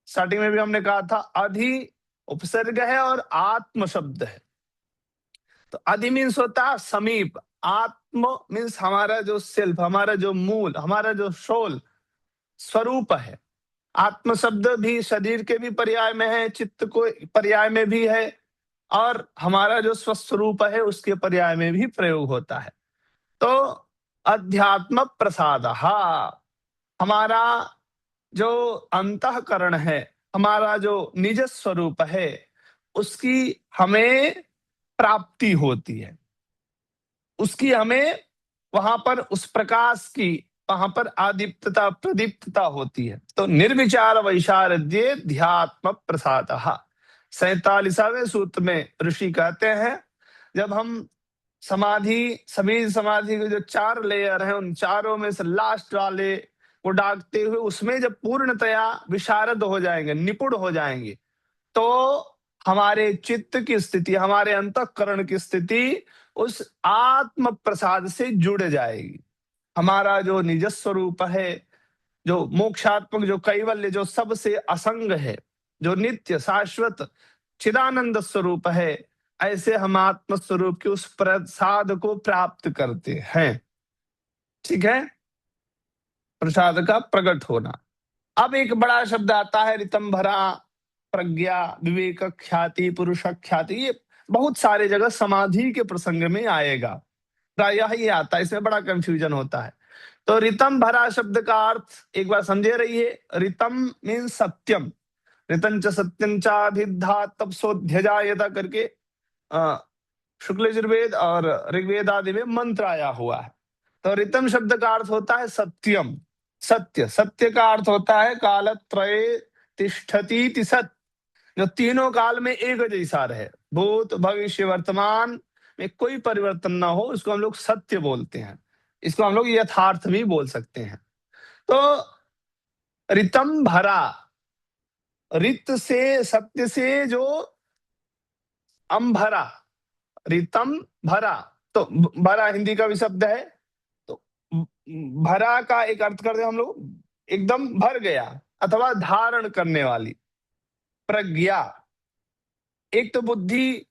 Speaker 1: स्टार्टिंग में भी हमने कहा था अधि उपसर्ग है और आत्म शब्द है। तो अधि मीन्स होता है समीप, आत्म मीन्स हमारा जो सेल्फ, हमारा जो मूल, हमारा जो सोल स्वरूप है। आत्म शब्द भी शरीर के भी पर्याय में है, चित्त को पर्याय में भी है, और हमारा जो स्वस्वरूप है उसके पर्याय में भी प्रयोग होता है। तो अध्यात्म प्रसादः, हमारा जो अंतःकरण है, हमारा जो निज स्वरूप है, उसकी हमें प्राप्ति होती है, उसकी हमें वहां पर उस प्रकाश की वहां पर आदीप्तता, प्रदीप्तता होती है। तो निर्विचार वैशारद्ये ध्यात्म प्रसादः। 47वें सूत्र में ऋषि कहते हैं, जब हम समाधि, सभी समाधि के जो 4 लेयर हैं, उन चारों में से लास्ट वाले को डाकते हुए उसमें जब पूर्णतया विशारद हो जाएंगे, निपुण हो जाएंगे, तो हमारे चित्त की स्थिति, हमारे अंतःकरण की स्थिति उस आत्म प्रसाद से जुड़ जाएगी। हमारा जो निज स्वरूप है, जो मोक्षात्मक, जो कैवल्य, जो सबसे असंग है, जो नित्य शाश्वत चिदानंद स्वरूप है, ऐसे हम आत्म स्वरूप के उस प्रसाद को प्राप्त करते हैं। ठीक है, प्रसाद का प्रकट होना। अब एक बड़ा शब्द आता है ऋतंभरा, प्रज्ञा, विवेक, ख्याति, पुरुष ख्याति। ये बहुत सारे जगह समाधि के प्रसंग में आएगा, प्रायः ये आता है, इसमें बड़ा कंफ्यूजन होता है। तो ऋतम भरा शब्द का अर्थ एक बार समझे रहिए। ऋतम मीन सत्यम, ऋतंच सत्यं चाभिद्धा तपसोऽध्यजायत करके शुक्ल यजुर्वेद और ऋग्वेद आदि में मंत्र आया हुआ है। तो ऋतम शब्द का अर्थ होता है सत्यम, सत्य। सत्य का अर्थ होता है कालत्रये तिष्ठति सत्य, जो तीनों काल में एक जैसा रहे, भूत भविष्य वर्तमान में कोई परिवर्तन ना हो, उसको हम लोग सत्य बोलते हैं। इसको हम लोग यथार्थ भी बोल सकते हैं। तो ऋतम भरा, रित से, सत्य से जो अम्भरा, ऋतम भरा, तो भरा हिंदी का भी शब्द है। तो भरा का एक अर्थ करते हम लोग एकदम भर गया अथवा धारण करने वाली। प्रज्ञा, एक तो बुद्धि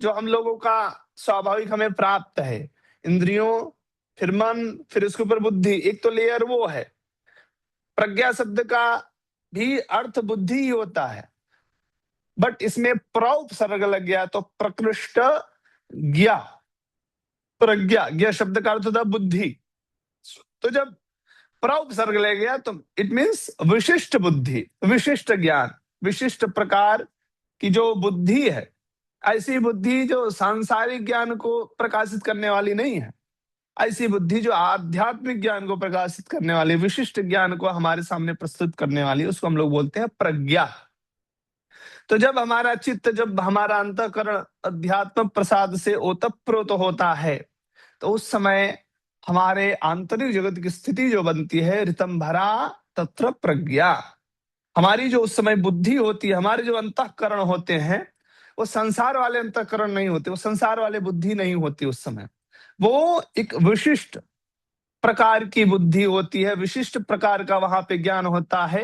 Speaker 1: जो हम लोगों का स्वाभाविक हमें प्राप्त है, इंद्रियों, फिर मन, फिर उसके ऊपर बुद्धि, एक तो लेयर वो है। प्रज्ञा शब्द का भी अर्थ बुद्धि ही होता है, बट इसमें प्र उपसर्ग लग गया तो प्रकृष्ट ज्ञा, प्रज्ञा, ज्ञा शब्द का अर्थ होता बुद्धि। तो जब प्र उपसर्ग लग गया तो इट मीन्स विशिष्ट बुद्धि, विशिष्ट ज्ञान, विशिष्ट प्रकार की जो बुद्धि है, ऐसी बुद्धि जो सांसारिक ज्ञान को प्रकाशित करने वाली नहीं है, ऐसी बुद्धि जो आध्यात्मिक ज्ञान को प्रकाशित करने वाली, विशिष्ट ज्ञान को हमारे सामने प्रस्तुत करने वाली, उसको हम लोग बोलते हैं प्रज्ञा। तो जब हमारा चित्त, जब हमारा अंतःकरण अध्यात्म प्रसाद से ओतप्रोत होता है, तो उस समय हमारे आंतरिक जगत की स्थिति जो बनती है, ऋतंभरा तत्र प्रज्ञा। हमारी जो उस समय बुद्धि होती है, हमारे जो अंतःकरण होते हैं, वो संसार वाले अंतःकरण नहीं होते, वो संसार वाले बुद्धि नहीं होती। उस समय वो एक विशिष्ट प्रकार की बुद्धि होती है, विशिष्ट प्रकार का वहां पे ज्ञान होता है,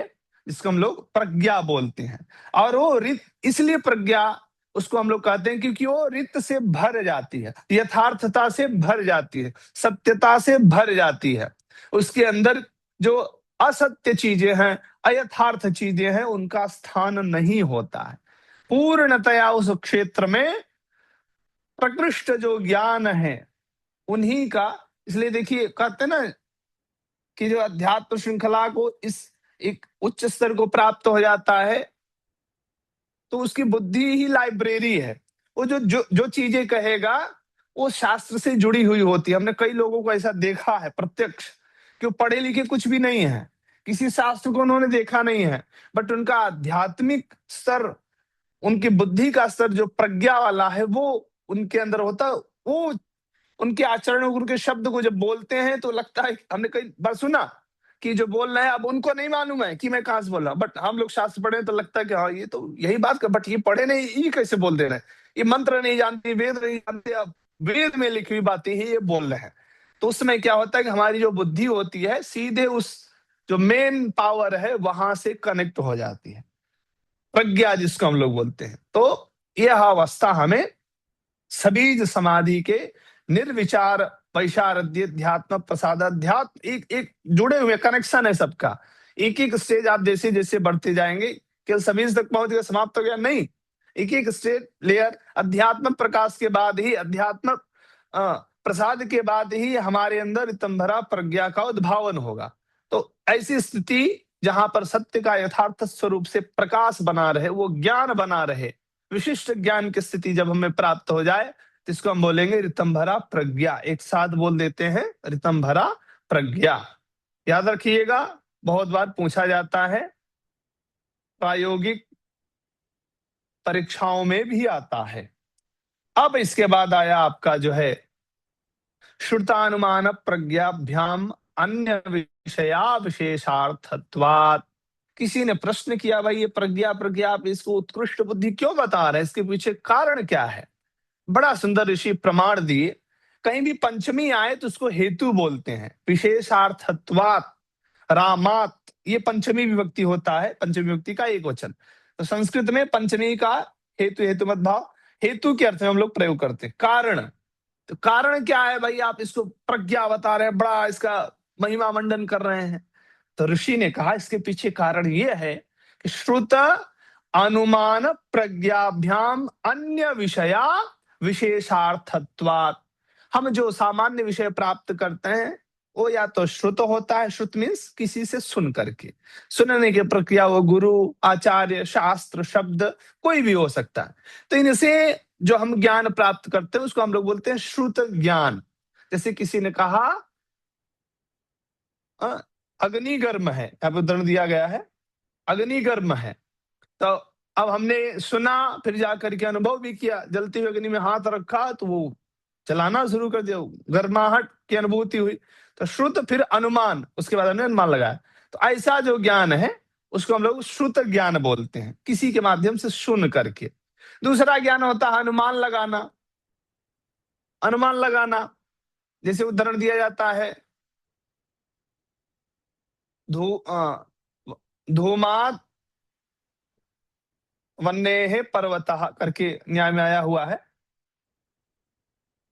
Speaker 1: जिसको हम लोग प्रज्ञा बोलते हैं। और वो रित इसलिए प्रज्ञा उसको हम लोग कहते हैं क्योंकि वो रित से भर जाती है, यथार्थता से भर जाती है, सत्यता से भर जाती है। उसके अंदर जो असत्य चीजें हैं, अयथार्थ चीजें हैं, उनका स्थान नहीं होता है। पूर्णतया उस क्षेत्र में प्रकृष्ट जो ज्ञान है उन्हीं का। इसलिए देखिए कहते हैं ना कि जो अध्यात्म श्रृंखला को इस एक उच्च स्तर को प्राप्त हो जाता है तो उसकी बुद्धि ही लाइब्रेरी है। वो जो जो जो चीजें कहेगा वो शास्त्र से जुड़ी हुई होती है। हमने कई लोगों को ऐसा देखा है प्रत्यक्ष कि वो पढ़े लिखे कुछ भी नहीं है, किसी शास्त्र को उन्होंने देखा नहीं है, बट उनका आध्यात्मिक स्तर, उनकी बुद्धि का स्तर जो प्रज्ञा वाला है वो उनके अंदर होता है। वो उनके आचरण, उनके शब्द को जब बोलते हैं तो लगता है, हमने कई बार सुना कि जो बोल रहे हैं अब उनको नहीं मालूम है कि मैं कहां से बोल रहा हूं, बट हम लोग शास्त्र पढ़े तो लगता है कि हाँ ये तो यही बात कर, बट ये पढ़े नहीं, ये कैसे बोल दे रहे हैं, ये मंत्र नहीं जानते, वेद नहीं जानते, अब वेद में लिखी हुई बातें ही ये बोल रहे हैं। तो उस समय क्या होता है कि हमारी जो बुद्धि होती है सीधे उस जो मेन पावर है वहां से कनेक्ट हो जाती है, प्रज्ञा जिसको हम लोग बोलते हैं। तो यह अवस्था हमें सबीज समाधि के निर्विचार वैशारद्य ध्यात्म प्रसादाध्यात्म एक एक जुड़े हुए कनेक्शन है सबका। एक एक स्टेज आप जैसे जैसे बढ़ते जाएंगे, केवल सबीज तक पहुंच गया समाप्त हो गया नहीं, एक एक स्टेज लेयर अध्यात्म प्रकाश के बाद ही, अध्यात्म प्रसाद के बाद ही हमारे अंदर इतंभरा प्रज्ञा का उद्भावन होगा। तो ऐसी स्थिति जहां पर सत्य का यथार्थ स्वरूप से प्रकाश बना रहे, वो ज्ञान बना रहे, विशिष्ट ज्ञान की स्थिति जब हमें प्राप्त हो जाए तो इसको हम बोलेंगे ऋतंभरा प्रज्ञा। एक साथ बोल देते हैं ऋतंभरा प्रज्ञा। याद रखिएगा, बहुत बार पूछा जाता है, प्रायोगिक परीक्षाओं में भी आता है। अब इसके बाद आया आपका जो है श्रुतानुमान प्रज्ञाभ्याम अन्य विषया विशेषार्थत्वात्। किसी ने प्रश्न किया, भाई ये प्रज्ञा प्रज्ञा आप इसको उत्कृष्ट बुद्धि क्यों बता रहे हैं, इसके पीछे कारण क्या है? बड़ा सुंदर ऋषि प्रमाण दिए। कहीं भी पंचमी आए तो उसको हेतु बोलते हैं, विशेषार्थत्वात्, रामात, ये पंचमी विभक्ति होता है, पंचमी विभक्ति का एक वचन। तो संस्कृत में पंचमी का हेतु, हेतु मत भाव, हेतु के अर्थ में हम लोग प्रयोग करते हैं कारण। तो कारण क्या है भाई, आप इसको प्रज्ञा बता रहे हैं, बड़ा इसका महिमा मंडन कर रहे हैं। तो ऋषि ने कहा इसके पीछे कारण यह है कि श्रुत अनुमान प्रज्ञाभ्याम अन्य विषया विशेषार्थत्वात्। हम जो सामान्य विषय प्राप्त करते हैं वो या तो श्रुत होता है, श्रुत मीन्स किसी से सुन करके, सुनने की प्रक्रिया, वो गुरु, आचार्य, शास्त्र, शब्द कोई भी हो सकता है। तो इनसे जो हम ज्ञान प्राप्त करते हैं उसको हम लोग बोलते हैं श्रुत ज्ञान। जैसे किसी ने कहा अग्नि गर्म है, यहाँ पे उदाहरण दिया गया है, अग्नि गर्म है। तो अब हमने सुना, फिर जाकर के अनुभव भी किया, जलती हुई अग्नि में हाथ रखा तो वो चलाना शुरू कर दिया, गर्माहट की अनुभूति हुई। तो श्रुत फिर अनुमान, उसके बाद हमने अनुमान लगाया। तो ऐसा जो ज्ञान है उसको हम लोग श्रुत ज्ञान बोलते हैं, किसी के माध्यम से सुन करके। दूसरा ज्ञान होता है अनुमान लगाना। अनुमान लगाना जैसे उदाहरण दिया जाता है, धूमात वन्य पर्वतः करके न्याय में आया हुआ है।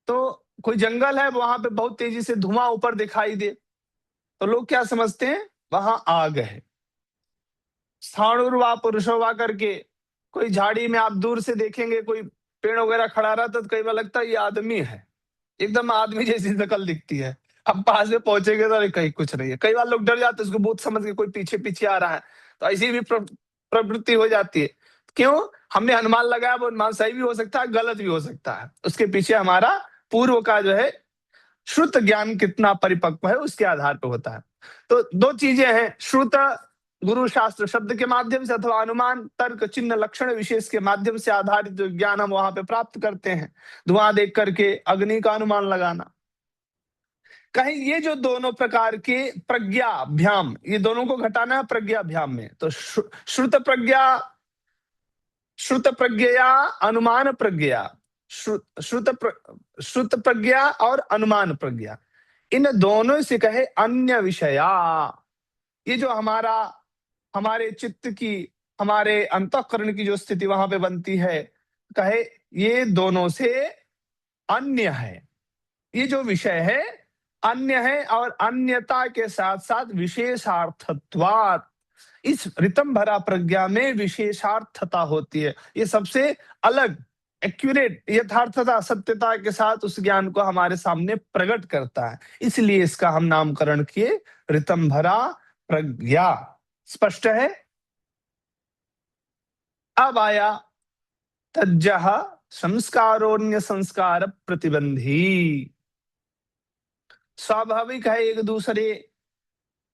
Speaker 1: तो कोई जंगल है, वहां पे बहुत तेजी से धुआं ऊपर दिखाई दे, तो लोग क्या समझते हैं वहां आग है। स्थाणुर्वा पुरुषोवा करके कोई झाड़ी में आप दूर से देखेंगे, कोई पेड़ वगैरह खड़ा रहता तो कई बार लगता है ये आदमी है, एकदम आदमी जैसी शक्ल दिखती है। अब पास में पहुंचेंगे तो अरे कहीं कुछ नहीं है। कई बार लोग डर जाते हैं, उसको भूत समझ के कोई पीछे पीछे आ रहा है, तो ऐसी भी प्रवृत्ति हो जाती है। क्यों? हमने अनुमान लगाया, वो अनुमान सही भी हो सकता है, गलत भी हो सकता है। उसके पीछे हमारा पूर्व का जो है श्रुत ज्ञान कितना परिपक्व है उसके आधार पर होता है। तो दो चीजें हैं, श्रुत गुरु शास्त्र शब्द के माध्यम से, अथवा अनुमान तर्क चिन्ह लक्षण विशेष के माध्यम से आधारित जो ज्ञान हम वहां पे प्राप्त करते हैं, धुआं देख करके अग्नि का अनुमान लगाना। कहीं ये जो दोनों प्रकार के प्रज्ञाभ्याम, ये दोनों को घटाना है प्रज्ञाभ्याम में। तो श्रुत प्रज्ञा, श्रुत प्रज्ञा, अनुमान प्रज्ञा, श्रुत प्रज्ञा और अनुमान प्रज्ञा, इन दोनों से कहे अन्य विषया। ये जो हमारा हमारे चित्त की, हमारे अंतःकरण की जो स्थिति वहां पे बनती है, कहे ये दोनों से अन्य है। ये जो विषय है अन्य है, और अन्यता के साथ साथ विशेषार्थत्वात्, इस ऋतंभरा प्रज्ञा में विशेषार्थता होती है। ये सबसे अलग, एक्यूरेट, यथार्थता, सत्यता के साथ उस ज्ञान को हमारे सामने प्रकट करता है। इसलिए इसका हम नामकरण किए ऋतंभरा प्रज्ञा। स्पष्ट है? अब आया तज्जह संस्कारोन्य संस्कार प्रतिबंधी। स्वाभाविक है एक दूसरे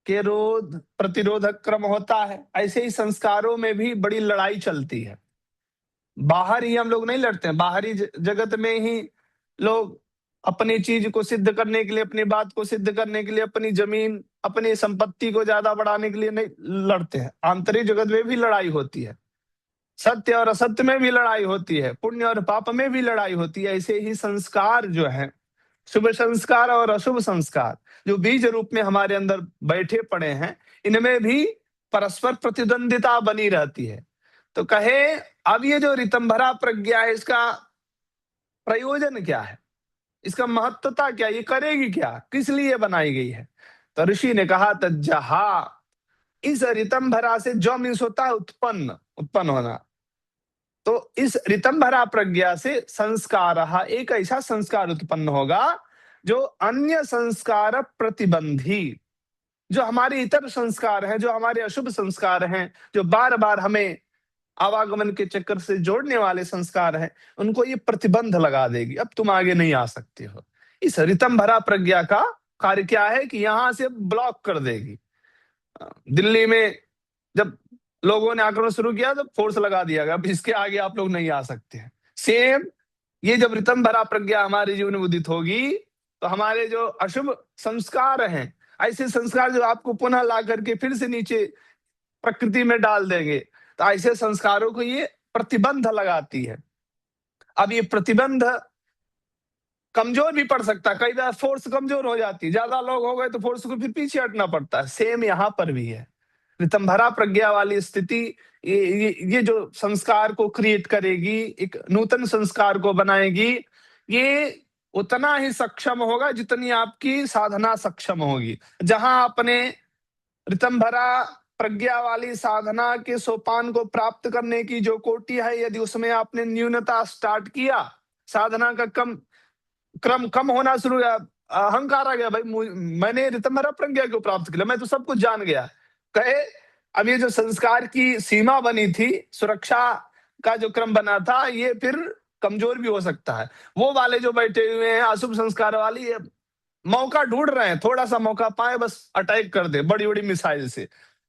Speaker 1: के रोध प्रतिरोधक क्रम होता है, ऐसे ही संस्कारों में भी बड़ी लड़ाई चलती है। बाहर ही हम लोग नहीं लड़ते हैं, बाहरी जगत में ही लोग अपनी चीज को सिद्ध करने के लिए, अपनी बात को सिद्ध करने के लिए, अपनी जमीन, अपनी संपत्ति को ज्यादा बढ़ाने के लिए नहीं लड़ते हैं। आंतरिक जगत में भी लड़ाई होती है, सत्य और असत्य में भी लड़ाई होती है, पुण्य और पाप में भी लड़ाई होती है। ऐसे ही संस्कार जो है, शुभ संस्कार और अशुभ संस्कार, जो बीज रूप में हमारे अंदर बैठे पड़े हैं, इनमें भी परस्पर प्रतिद्वंदिता बनी रहती है। तो कहे अब ये जो ऋतंभरा प्रज्ञा है, इसका प्रयोजन क्या है, इसका महत्वता क्या, ये करेगी क्या, किस लिए बनाई गई है? तो ऋषि ने कहा तज्जहा, इस ऋतंभरा से जो मीन्स होता है उत्पन्न, उत्पन्न होना। तो इस ऋतंभरा प्रज्ञा से संस्कार, एक ऐसा संस्कार उत्पन्न होगा जो अन्य संस्कार प्रतिबंधी, जो हमारे इतर संस्कार हैं, जो हमारे अशुभ संस्कार हैं, जो बार बार हमें आवागमन के चक्कर से जोड़ने वाले संस्कार हैं, उनको ये प्रतिबंध लगा देगी। अब तुम आगे नहीं आ सकते हो। इस ऋतंभरा प्रज्ञा का कार्य क्या है कि यहां से ब्लॉक कर देगी। दिल्ली में जब लोगों ने आक्रमण शुरू किया तो फोर्स लगा दिया गया, अब इसके आगे आप लोग नहीं आ सकते हैं। सेम ये जब ऋतंभरा प्रज्ञा हमारे जीवन में उदित होगी, तो हमारे जो अशुभ संस्कार हैं, ऐसे संस्कार जो आपको पुनः ला करके फिर से नीचे प्रकृति में डाल देंगे, तो ऐसे संस्कारों को ये प्रतिबंध लगाती है। अब ये प्रतिबंध कमजोर भी पड़ सकता है, कई बार फोर्स कमजोर हो जाती है, ज्यादा लोग हो गए तो फोर्स को फिर पीछे हटना पड़ता है। सेम यहाँ पर भी है। ऋतंभरा प्रज्ञा वाली स्थिति ये जो संस्कार को क्रिएट करेगी, एक नूतन संस्कार को बनाएगी, ये उतना ही सक्षम होगा जितनी आपकी साधना सक्षम होगी। जहां अपने ऋतंभरा प्रज्ञा वाली साधना के सोपान को प्राप्त करने की जो कोटि है, यदि उसमें आपने न्यूनता स्टार्ट किया, साधना का क्रम कम होना शुरू हुआ, अहंकार आ गया, भाई मैंने ऋतंभरा प्रज्ञा को प्राप्त किया, मैं तो सब कुछ जान गया, कहे अब ये जो संस्कार की सीमा बनी थी, सुरक्षा का जो क्रम बना था, ये फिर कमजोर भी हो सकता है। वो वाले जो बैठे हुए हैं अशुभ संस्कार वाली, ये मौका ढूंढ रहे हैं, थोड़ा सा मौका पाए बस अटैक कर दे बड़ी बड़ी मिसाइल से,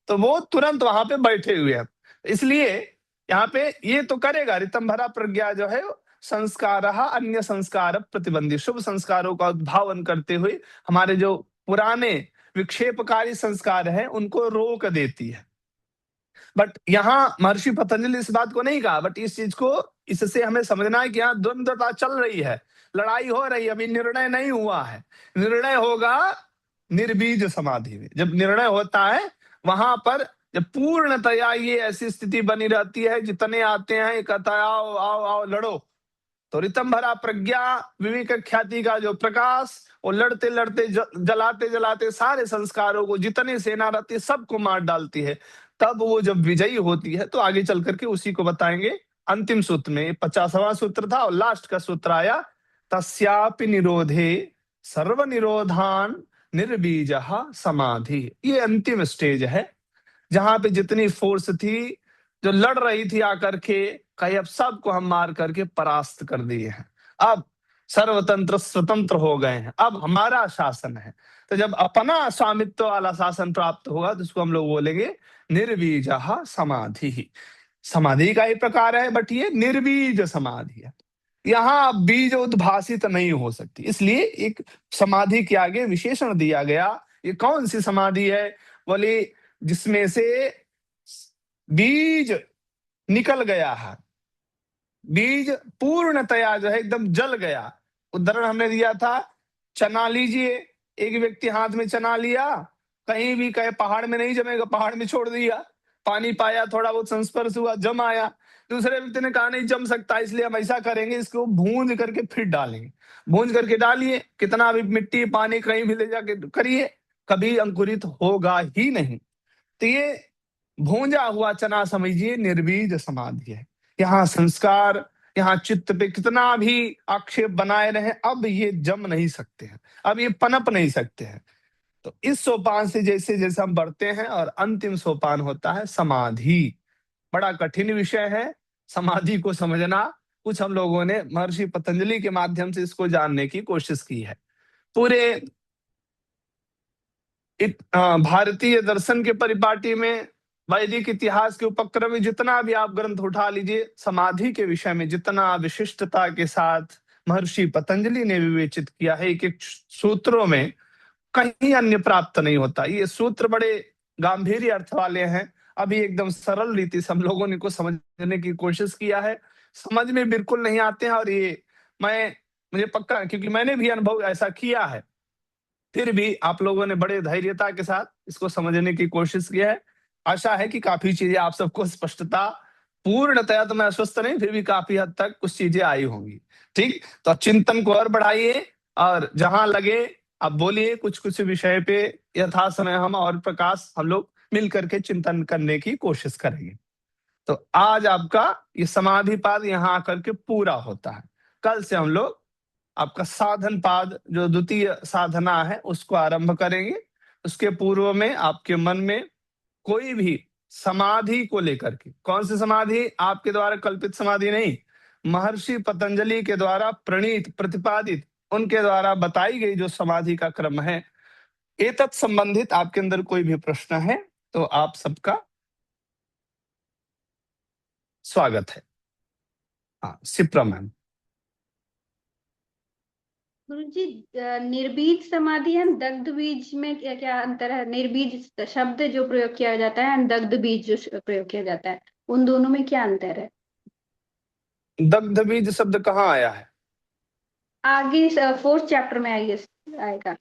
Speaker 1: तो वो तुरंत वहां पे बैठे हुए हैं। इसलिए यहाँ पे ये तो करेगा ऋतंभरा प्रज्ञा जो है, संस्कार अन्य संस्कार प्रतिबंधी, शुभ संस्कारों का उद्भावन करते हुए हमारे जो पुराने विक्षेपकारी संस्कार हैं उनको रोक देती है। बट यहाँ महर्षि पतंजलि इस बात को नहीं कहा, बट इस चीज को, इससे हमें समझना है कि यहाँ द्वंद्वता चल रही है, लड़ाई हो रही है, अभी निर्णय नहीं हुआ है। निर्णय होगा निर्बीज समाधि में। जब निर्णय होता है वहां पर, जब पूर्णतया ये ऐसी स्थिति बनी रहती है, जितने आते हैं कहता है आओ आओ आओ लड़ो, तो ऋतंभरा प्रज्ञा विवेक ख्याति का जो प्रकाश, वो लड़ते लड़ते जलाते जलाते सारे संस्कारों को, जितने सेना रहती है सबको मार डालती है। तब वो जब विजयी होती है, तो आगे चल करके उसी को बताएंगे अंतिम सूत्र में। 50वां सूत्र था और लास्ट का सूत्र आया तस्यापि निरोधे सर्व निरोधान निर्बीज समाधि। ये अंतिम स्टेज है, जहां पे जितनी फोर्स थी जो लड़ रही थी आकर के, कहीं अब सबको हम मार करके परास्त कर दिए हैं, अब सर्वतंत्र स्वतंत्र हो गए हैं, अब हमारा शासन है। तो जब अपना स्वामित्व वाला शासन प्राप्त होगा, तो उसको हम लोग बोलेंगे निर्बीज समाधि। समाधि का ही प्रकार है, बट ये निर्बीज समाधि है। यहाँ बीज उद्भासित नहीं हो सकती, इसलिए एक समाधि के आगे विशेषण दिया गया। ये कौन सी समाधि है? बोले जिसमें से बीज निकल गया है, बीज पूर्णतया जो है एकदम जल गया। उदाहरण हमने दिया था, चना लीजिए, एक व्यक्ति हाथ में चना लिया, कहीं भी कहे पहाड़ में नहीं जमेगा, पहाड़ में छोड़ दिया, पानी पाया, थोड़ा बहुत संस्पर्श हुआ, जम आया। दूसरे व्यक्ति ने कहा नहीं जम सकता, इसलिए हम ऐसा करेंगे, इसको भूंज करके फिर डालेंगे। भूंज करके डालिए, कितना भी मिट्टी पानी कहीं भी ले जाके करिए, कभी अंकुरित होगा ही नहीं। तो ये भूंजा हुआ चना समझिए निर्बीज समाधि है। यहाँ संस्कार, यहाँ चित्त पे कितना भी आक्षेप बनाए रहे, अब ये जम नहीं सकते हैं, अब ये पनप नहीं सकते हैं। तो इस सोपान से जैसे जैसे हम बढ़ते हैं, और अंतिम सोपान होता है समाधि। बड़ा कठिन विषय है समाधि को समझना। कुछ हम लोगों ने महर्षि पतंजलि के माध्यम से इसको जानने की कोशिश की है। पूरे भारतीय दर्शन के परिपाटी में, वैदिक इतिहास के उपक्रम में जितना भी आप ग्रंथ उठा लीजिए, समाधि के विषय में जितना विशिष्टता के साथ महर्षि पतंजलि ने विवेचित किया है, एक एक सूत्रों में कहीं अन्य प्राप्त नहीं होता। ये सूत्र बड़े गंभीर अर्थ वाले हैं। अभी एकदम सरल रीति से हम लोगों ने इनको समझने की कोशिश किया है, समझ में बिल्कुल नहीं आते हैं। और ये मुझे पक्का, क्योंकि मैंने भी अनुभव ऐसा किया है, फिर भी आप लोगों ने बड़े धैर्यता के साथ इसको समझने की कोशिश की है। आशा है कि काफी चीजें आप सबको स्पष्टता, पूर्णतया तो मैं अस्वस्थ नहीं, फिर भी काफी हद तक कुछ चीजें आई होंगी। ठीक, तो चिंतन को और बढ़ाइए, और जहां लगे आप बोलिए, कुछ कुछ विषय पे यथा समय हम लोग मिल करके चिंतन करने की कोशिश करेंगे। तो आज आपका ये समाधि पाद यहाँ आकर के पूरा होता है। कल से हम लोग आपका साधन पाद, जो द्वितीय साधना है, उसको आरंभ करेंगे। उसके पूर्व में आपके मन में कोई भी समाधि को लेकर के, कौन सी समाधि, आपके द्वारा कल्पित समाधि नहीं, महर्षि पतंजलि के द्वारा प्रणीत प्रतिपादित, उनके द्वारा बताई गई जो समाधि का क्रम है, एतत् संबंधित आपके अंदर कोई भी प्रश्न है तो आप सबका स्वागत है। हाँ, सिप्रा मैम।
Speaker 2: गुरुजी, निर्बीज समाधि है, दग्ध बीज में क्या क्या अंतर है? निर्बीज शब्द जो प्रयोग किया जाता है, दग्ध बीज जो प्रयोग किया जाता है, उन दोनों में क्या अंतर है?
Speaker 1: दग्ध बीज शब्द कहाँ आया है?
Speaker 2: आगे 4th चैप्टर में आएगा।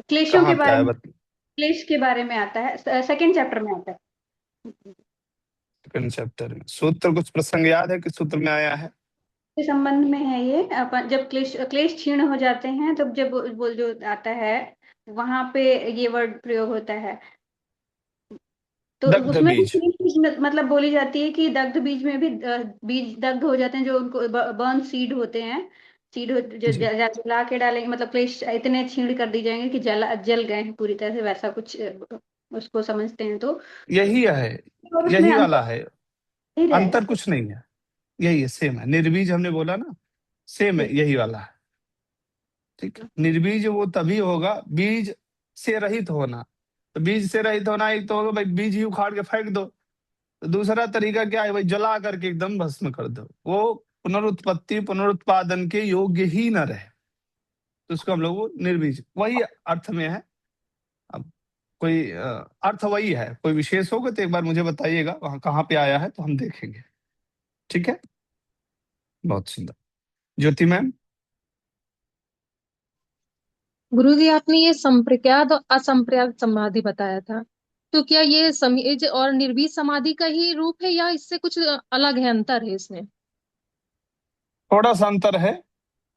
Speaker 2: क्लेशों के
Speaker 1: कहाँ पे
Speaker 2: बारे
Speaker 1: आया
Speaker 2: में,
Speaker 1: बता।
Speaker 2: क्लेश के बारे में आता है, 2nd चैप्टर में आता है।
Speaker 1: सेकंड चैप्टर में सूत्र, कुछ प्रसंग याद है कि सूत्र में आया है?
Speaker 2: के संबंध में है ये। अपन जब क्लेश क्लेश क्षीण हो जाते हैं, तब जब वो जो आता है, वहां पे ये वर्ड प्रयोग होता है। तो
Speaker 1: दग्ध
Speaker 2: उसमें भी
Speaker 1: बीज।
Speaker 2: मतलब बोली जाती है कि दग्ध बीज में भी बीज दग्ध हो जाते हैं, जो उनको बर्न सीड होते हैं, सीड जो
Speaker 1: जी,
Speaker 2: जला के डालेंगे, मतलब क्लेश इतने छीण कर दी जाएंगे कि जल गए हैं पूरी तरह से, वैसा कुछ उसको समझते हैं। तो
Speaker 1: यही है,
Speaker 2: और उसमें
Speaker 1: यही वाला
Speaker 2: अंतर
Speaker 1: है।
Speaker 2: नहीं रहेगा।
Speaker 1: अंतर कुछ नहीं है, यही है, सेम है। निर्बीज हमने बोला ना, सेम है, यही वाला है। ठीक है, निर्बीज वो तभी होगा, बीज से रहित होना। तो बीज से रहित होना, एक तो होगा भाई बीज ही उखाड़ के फेंक दो, तो दूसरा तरीका क्या है भाई, जला करके एकदम भस्म कर दो, वो पुनरुत्पत्ति पुनरुत्पादन के योग्य ही न रहे, तो उसको हम लोग वो निर्बीज, वही अर्थ में है। अब कोई अर्थ वही है, कोई विशेष होगा तो एक बार मुझे बताइएगा वहां कहाँ पे आया है, तो हम देखेंगे। ठीक है, बहुत सुंदर। ज्योति मैम।
Speaker 4: गुरुजी, आपने ये संप्रज्ञात और असंप्रज्ञात समाधि बताया था, तो क्या ये समीज और निर्बीज समाधि का ही रूप है, या इससे कुछ अलग है, अंतर है इसमें?
Speaker 1: थोड़ा सा अंतर है,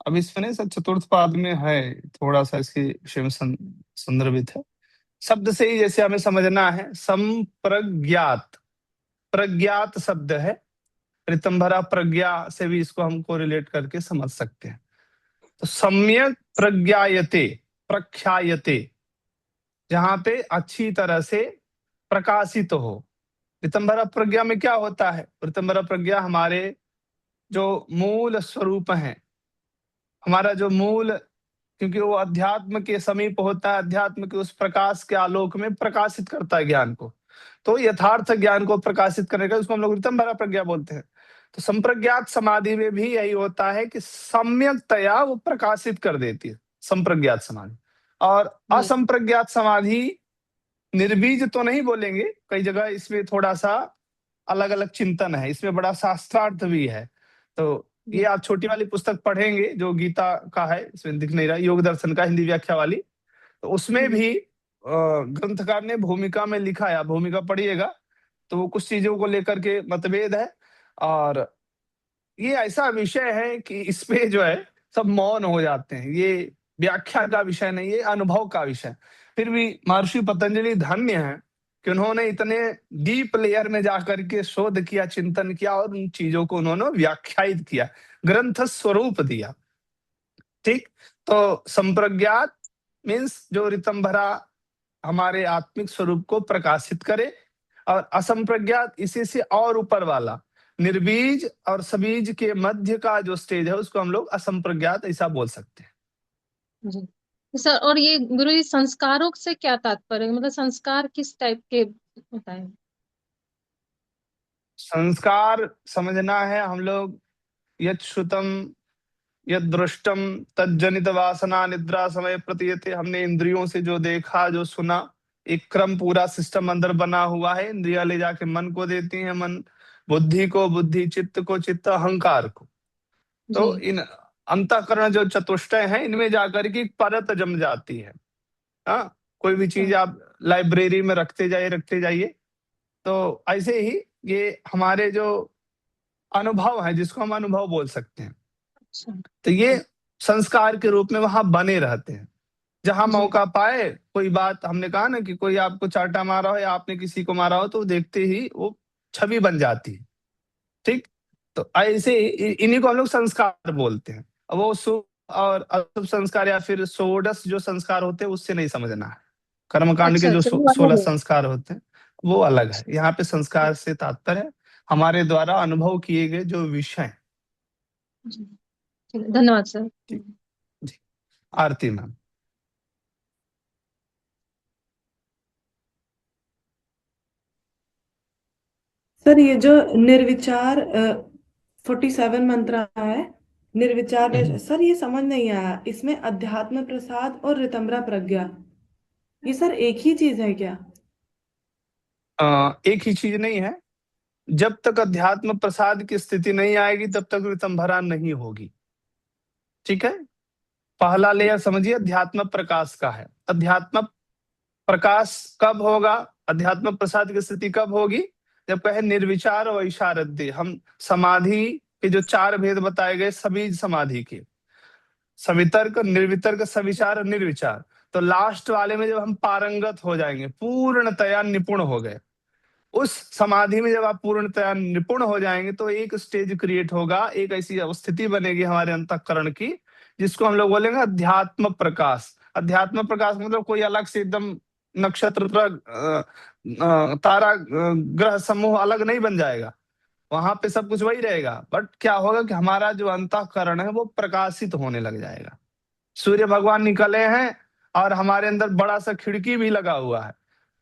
Speaker 1: अब इसमें नहीं सर, चतुर्थ पाद में है, थोड़ा सा इसके विषय में संदर्भित है। शब्द से ही जैसे हमें समझना है, संप्रज्ञात, प्रज्ञात शब्द है, ऋतंभरा प्रज्ञा से भी इसको हमको रिलेट करके समझ सकते हैं। तो सम्यक प्रज्ञायते, प्रख्यायते, जहां पे अच्छी तरह से प्रकाशित हो। ऋतंभरा प्रज्ञा में क्या होता है, ऋतंभरा प्रज्ञा हमारे जो मूल स्वरूप है, हमारा जो मूल, क्योंकि वो अध्यात्म के समीप होता है, अध्यात्म के उस प्रकाश के आलोक में प्रकाशित करता है ज्ञान को, तो यथार्थ ज्ञान को प्रकाशित करने का उसको हम लोग ऋतंभरा प्रज्ञा बोलते हैं। तो संप्रज्ञात समाधि में भी यही होता है कि सम्यकतया वो प्रकाशित कर देती है, संप्रज्ञात समाधि। और असंप्रज्ञात समाधि, निर्बीज तो नहीं बोलेंगे, कई जगह इसमें थोड़ा सा अलग अलग चिंतन है, इसमें बड़ा शास्त्रार्थ भी है। तो ये आप छोटी वाली पुस्तक पढ़ेंगे जो गीता का है, इसमें दिख नहीं रहा, योग दर्शन का हिंदी व्याख्या वाली, तो उसमें भी ग्रंथकार ने भूमिका में लिखा है, भूमिका पढ़िएगा, तो वो कुछ चीजों को लेकर के मतभेद है। और ये ऐसा विषय है कि इस पे जो है सब मौन हो जाते हैं। ये व्याख्या का विषय नहीं, ये अनुभव का विषय। फिर भी महर्षि पतंजलि धन्य है कि उन्होंने इतने डीप लेयर में जाकर के शोध किया, चिंतन किया और उन चीजों को उन्होंने व्याख्यायित किया, ग्रंथ स्वरूप दिया। ठीक, तो संप्रज्ञात मीन्स जो ऋतंभरा हमारे आत्मिक स्वरूप को प्रकाशित करे, और असंप्रज्ञात इसी से और ऊपर वाला निर्बीज और सबीज के मध्य का जो स्टेज है उसको हम लोग असंप्रज्ञात ऐसा बोल सकते हैं।
Speaker 4: जी सर, और ये गुरु जी संस्कारों से क्या तात्पर्य है? मतलब संस्कार किस टाइप के होता है?
Speaker 1: संस्कार समझना है हम लोग यत् श्रुतम यत् दृष्टम तज्जनित वासना निद्रा समय प्रतीयते। हमने इंद्रियों से जो देखा, जो सुना, एक क्रम पूरा सिस्टम अंदर बना हुआ है। इंद्रियां ले जाके मन को देती हैं, मन बुद्धि को, बुद्धि चित्त को, चित्त अहंकार को। तो
Speaker 4: जी
Speaker 1: इन अंतःकरण जो चतुष्टय है इनमें जाकर के एक परत जम जाती है। हाँ, कोई भी चीज आप लाइब्रेरी में रखते जाइए, तो ऐसे ही ये हमारे जो अनुभव है, जिसको हम अनुभव बोल सकते हैं,
Speaker 4: अच्छा
Speaker 1: तो ये संस्कार के रूप में वहां बने रहते हैं। जहां
Speaker 4: जी
Speaker 1: मौका पाए, कोई बात हमने कहा ना कि कोई आपको चांटा मारा हो या आपने किसी को मारा हो, तो देखते ही वो छवि बन जाती है। ठीक, तो ऐसे इन्हीं को हम लोग संस्कार बोलते हैं। अब वो शुभ और अशुभ संस्कार या फिर षोडश जो संस्कार होते हैं उससे नहीं समझना है। कर्मकांड के
Speaker 4: अच्छा
Speaker 1: जो
Speaker 4: अच्छा, वो अलग
Speaker 1: 16
Speaker 4: है।
Speaker 1: संस्कार होते हैं वो अलग है। यहाँ पे संस्कार से तात्पर्य है हमारे द्वारा अनुभव किए गए जो विषय हैं।
Speaker 4: जी ठीक है, धन्यवाद सर।
Speaker 1: जी, जी। आरती मैम।
Speaker 5: सर ये जो निर्विचार 47 मंत्र है, निर्विचार सर ये समझ नहीं आया, इसमें अध्यात्म प्रसाद और ऋतंभरा प्रज्ञा ये सर एक ही चीज है क्या?
Speaker 1: एक ही चीज नहीं है। जब तक अध्यात्म प्रसाद की स्थिति नहीं आएगी तब तक ऋतंभरा नहीं होगी। ठीक है, पहला लेयर समझिए अध्यात्म प्रकाश का है। अध्यात्म प्रकाश कब होगा, अध्यात्म प्रसाद की स्थिति कब होगी? जब कहे निर्विचार वैशारद्य। हम समाधि के जो 4 भेद बताए गए सभी समाधि के, सवितर्क, निर्वितर्क, सविचार और निर्विचार, तो लास्ट वाले में जब हम पारंगत हो जाएंगे, पूर्णतया निपुण हो गए, उस समाधि में जब आप पूर्णतया निपुण हो जाएंगे तो एक स्टेज क्रिएट होगा, एक ऐसी स्थिति बनेगी हमारे अंतःकरण की जिसको हम लोग बोलेंगे अध्यात्म प्रकाश। अध्यात्म प्रकाश मतलब कोई अलग से एकदम नक्षत्र तारा ग्रह समूह अलग नहीं बन जाएगा, वहां पे सब कुछ वही रहेगा। बट क्या होगा कि हमारा जो अंतःकरण है वो प्रकाशित होने लग जाएगा। सूर्य भगवान निकले हैं और हमारे अंदर बड़ा सा खिड़की भी लगा हुआ है,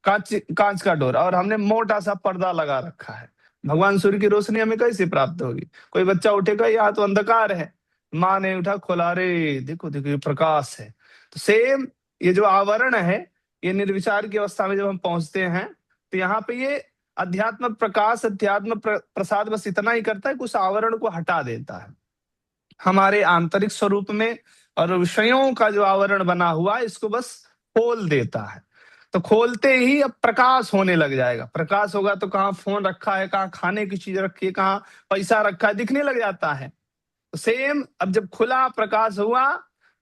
Speaker 1: कांच कांच का डोर, और हमने मोटा सा पर्दा लगा रखा है। भगवान सूर्य की रोशनी हमें कैसे प्राप्त होगी? कोई बच्चा उठेगा, यहाँ तो अंधकार है, माँ ने उठा खोला, रे देखो देखो ये प्रकाश है। तो सेम ये जो आवरण है, ये निर्विचार की अवस्था में जब हम पहुंचते हैं तो यहाँ पे ये अध्यात्म प्रकाश, अध्यात्म प्रसाद बस इतना ही करता है कि उस आवरण को हटा देता है हमारे आंतरिक स्वरूप में, और विषयों का जो आवरण बना हुआ है इसको बस खोल देता है। तो खोलते ही अब प्रकाश होने लग जाएगा। प्रकाश होगा तो कहाँ फोन रखा है, कहाँ खाने की चीज रखी है, कहाँ पैसा रखा है, दिखने लग जाता है। तो सेम अब जब खुला प्रकाश हुआ